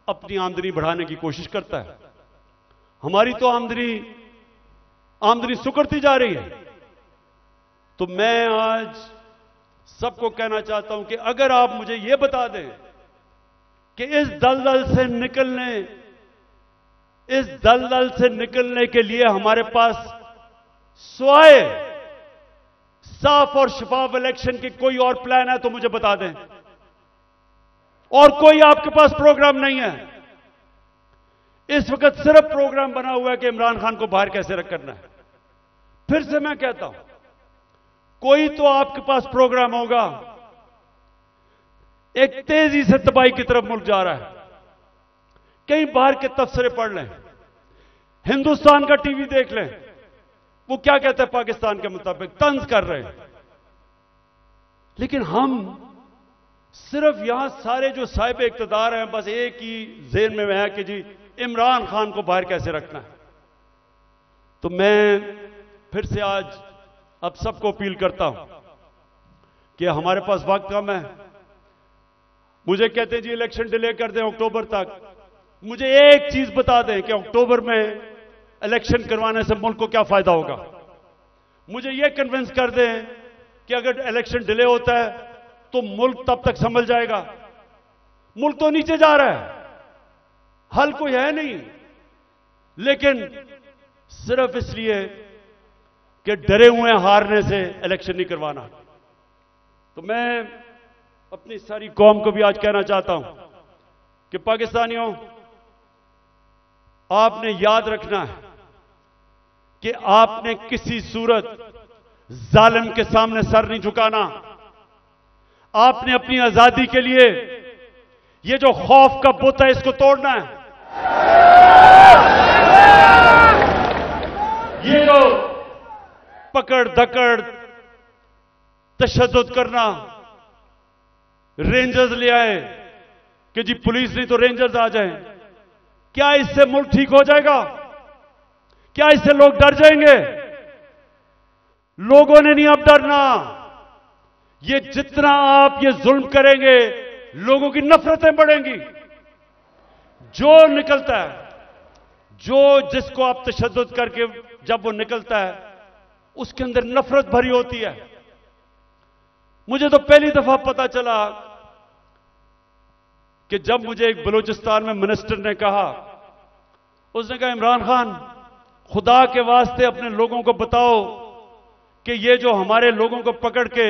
अपनी आमदनी बढ़ाने की कोशिश करता है। हमारी तो आमदनी सुकड़ती जा रही है। तो मैं आज सबको कहना चाहता हूं कि अगर आप मुझे यह बता दें कि इस दलदल से निकलने के लिए हमारे पास स्वाय साफ और शफाफ इलेक्शन की कोई और प्लान है तो मुझे बता दें। और कोई आपके पास प्रोग्राम नहीं है। इस वक्त सिर्फ प्रोग्राम बना हुआ है कि इमरान खान को बाहर कैसे करना है। फिर से मैं कहता हूं, कोई तो आपके पास प्रोग्राम होगा। एक तेजी से तबाही की तरफ मुल्क जा रहा है। कहीं बाहर के तबसरे पढ़ लें, हिंदुस्तान का टीवी देख लें, वो क्या कहते हैं पाकिस्तान के मुताबिक तंज कर रहे हैं। लेकिन हम सिर्फ यहां सारे जो साहिब इख्तिदार हैं, बस एक ही ज़हन में है कि जी इमरान खान को बाहर कैसे रखना है। तो मैं फिर से आज अब सबको अपील करता हूं कि हमारे पास वक्त कम है। मुझे कहते हैं जी इलेक्शन डिले कर दें अक्टूबर तक। मुझे एक चीज बता दें कि अक्टूबर में इलेक्शन करवाने से मुल्क को क्या फायदा होगा। मुझे यह कन्विंस कर दें कि अगर इलेक्शन डिले होता है तो मुल्क तब तक संभल जाएगा। मुल्क तो नीचे जा रहा है, हल कोई है नहीं, लेकिन सिर्फ इसलिए कि डरे हुए हारने से इलेक्शन नहीं करवाना। तो मैं अपनी सारी कौम को भी आज कहना चाहता हूं कि पाकिस्तानियों, आपने याद रखना है कि आपने किसी सूरत जालिम के सामने सर नहीं झुकाना। आपने अपनी आजादी के लिए ये जो खौफ का बुत है इसको तोड़ना है। ये जो पकड़ धकड़ तशद्दुद करना, रेंजर्स ले आए कि जी पुलिस नहीं तो रेंजर्स आ जाएं, क्या इससे मुल्क ठीक हो जाएगा? क्या इससे लोग डर जाएंगे? लोगों ने नहीं अब डरना। ये जितना आप ये जुल्म करेंगे, लोगों की नफरतें बढ़ेंगी। जो निकलता है, जो जिसको आप तशद्दुद करके जब वो निकलता है, उसके अंदर नफरत भरी होती है। मुझे तो पहली दफा पता चला कि जब मुझे एक बलूचिस्तान में मिनिस्टर ने कहा, उसने कहा इमरान खान, खुदा के वास्ते अपने लोगों को बताओ कि ये जो हमारे लोगों को पकड़ के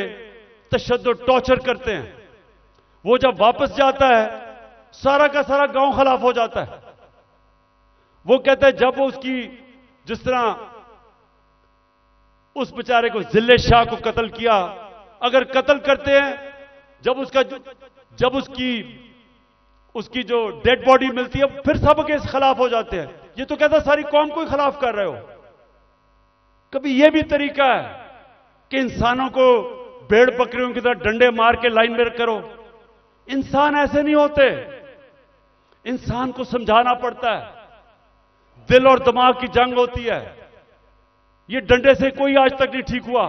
तशद्दुद टॉर्चर करते हैं, वो जब वापस जाता है सारा का सारा गांव खिलाफ हो जाता है। वो कहता है जब वो उसकी, जिस तरह उस बेचारे को जिले शाह को कत्ल किया, अगर कत्ल करते हैं, जब उसकी जो डेड बॉडी मिलती है, फिर सब के खिलाफ हो जाते हैं। ये तो कहता सारी कौम को ही खिलाफ कर रहे हो। कभी यह भी तरीका है कि इंसानों को भेड़ बकरियों की तरह डंडे मार के लाइन में करो? इंसान ऐसे नहीं होते। इंसान को समझाना पड़ता है, दिल और दिमाग की जंग होती है। ये डंडे से कोई आज तक नहीं ठीक हुआ।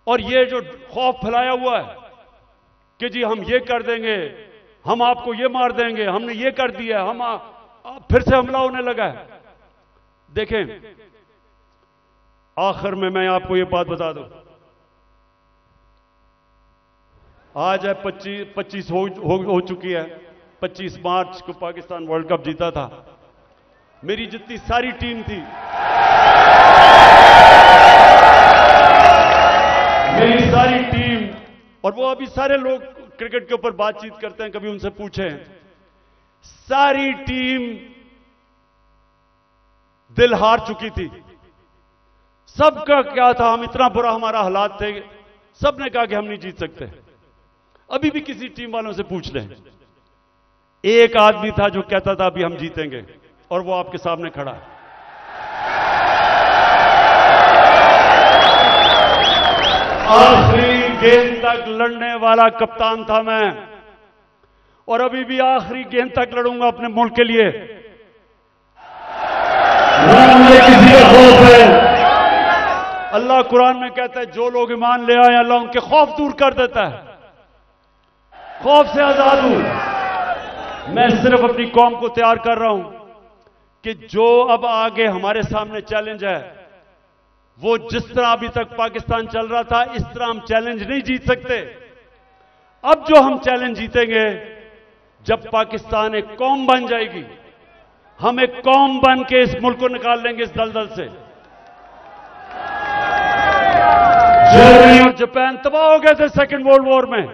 और ये जो खौफ फैलाया हुआ है कि जी हम ये कर देंगे, हम आपको ये मार देंगे, हमने ये कर दिया, फिर से हमला होने लगा है। देखें, आखिर में मैं आपको ये बात बता दूं, आज है 25 हो चुकी है। 25 मार्च को पाकिस्तान वर्ल्ड कप जीता था। मेरी जितनी सारी टीम थी, मेरी सारी टीम, और वो अभी सारे लोग क्रिकेट के ऊपर बातचीत करते हैं, कभी उनसे पूछें, सारी टीम दिल हार चुकी थी। सबका क्या था, हम इतना बुरा हमारा हालात थे, सबने कहा कि हम नहीं जीत सकते। अभी भी किसी टीम वालों से पूछ लें, एक आदमी था जो कहता था अभी हम जीतेंगे, और वो आपके सामने खड़ा है। आखिरी गेंद तक लड़ने वाला कप्तान था मैं, और अभी भी आखिरी गेंद तक लड़ूंगा अपने मुल्क के लिए। मुझे किसी का खौफ है। अल्लाह कुरान में कहता है जो लोग ईमान ले आए अल्लाह उनके खौफ दूर कर देता है, खौफ से आजाद हूं। मैं सिर्फ अपनी कौम को तैयार कर रहा हूं कि जो अब आगे हमारे सामने चैलेंज है, वो जिस तरह अभी तक पाकिस्तान चल रहा था, इस तरह हम चैलेंज नहीं जीत सकते। अब जो हम चैलेंज जीतेंगे, जब पाकिस्तान एक कौम बन जाएगी, हम एक कौम बन के इस मुल्क को निकाल लेंगे इस दलदल से। जर्मनी और जापान तबाह हो गए थे सेकेंड वर्ल्ड वॉर में,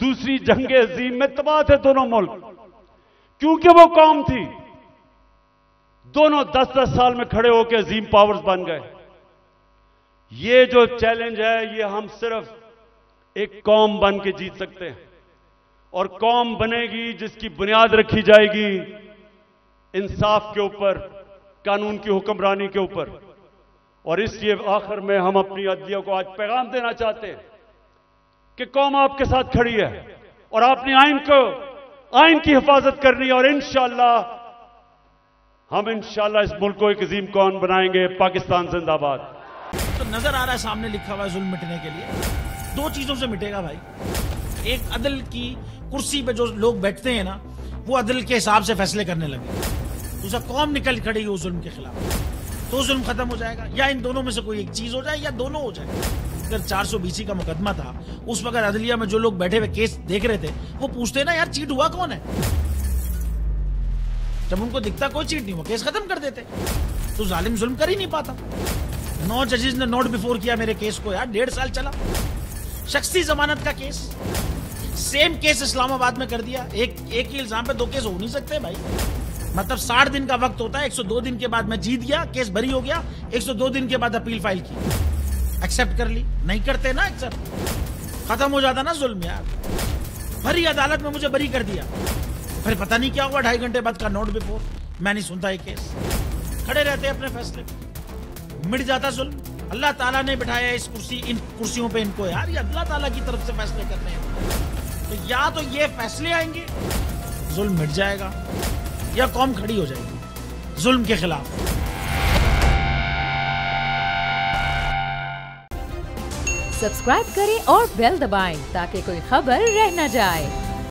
दूसरी जंग अजीम में तबाह थे दोनों मुल्क, क्योंकि वो कौम थी। दोनों 10-10 साल में खड़े होकर अजीम पावर्स बन गए। ये जो चैलेंज है, ये हम सिर्फ एक कौम बन के जीत सकते हैं, और कौम बनेगी जिसकी बुनियाद रखी जाएगी इंसाफ के ऊपर, कानून की हुक्मरानी के ऊपर। और इसलिए आखिर में हम अपनी अदलिया को आज पैगाम देना चाहते हैं कि कौम आपके साथ खड़ी है और आपने आइन की हिफाजत करनी है और इंशाअल्लाह हम इंशाअल्लाह इस मुल्क को एक अजीम कौम बनाएंगे। पाकिस्तान जिंदाबाद। तो नजर आ रहा है सामने लिखा हुआ है जुल्म मिटने के लिए 2 चीजों से मिटेगा भाई। एक, अदल की कुर्सी पे जो लोग बैठते हैं ना, वो अदल के हिसाब से फैसले करने लगे। दूसरा, कौम निकल खड़ी उस जुल्म के खिलाफ, तो जुल्म खत्म हो जाएगा। या इन दोनों में से कोई एक चीज हो जाए या दोनों हो जाए। अगर 420 का मुकदमा था, उस वक्त अदलिया में जो लोग बैठे हुए केस देख रहे थे, वो पूछते ना यार चीट हुआ कौन है। जब उनको दिखता कोई चीट नहीं, वो केस खत्म कर देते। तो जालिम जुल्म कर ही नहीं पाता। 9 जजेस ने नोट बिफोर किया मेरे केस को यार, 1.5 साल चला। शख्सी जमानत का केस, सेम केस इस्लामाबाद में कर दिया। एक ही इल्जाम पे 2 केस हो नहीं सकते भाई। मतलब 60 दिन का वक्त होता है। 102 दिन के बाद मैं जीत गया, केस बरी हो गया। 102 दिन के बाद अपील फाइल की, एक्सेप्ट कर ली। नहीं करते ना एक्सेप्ट, खत्म हो जाता ना जुल्म यार। भरी अदालत में मुझे बरी कर दिया, फिर पता नहीं क्या हुआ 2.5 घंटे बाद का नोट बिफोर। मैं नहीं सुनता ये केस, खड़े रहते अपने फैसले, मिट जाता जुल्म। अल्लाह ताला ने बिठाया इन कुर्सियों पे इनको यार, ये अल्लाह ताला की तरफ से फैसले करने हैं। तो या तो ये फैसले आएंगे, जुल्म मिट जाएगा, या कौम खड़ी हो जाएगी जुल्म के खिलाफ। सब्सक्राइब करें और बेल दबाएं ताकि कोई खबर रह न जाए।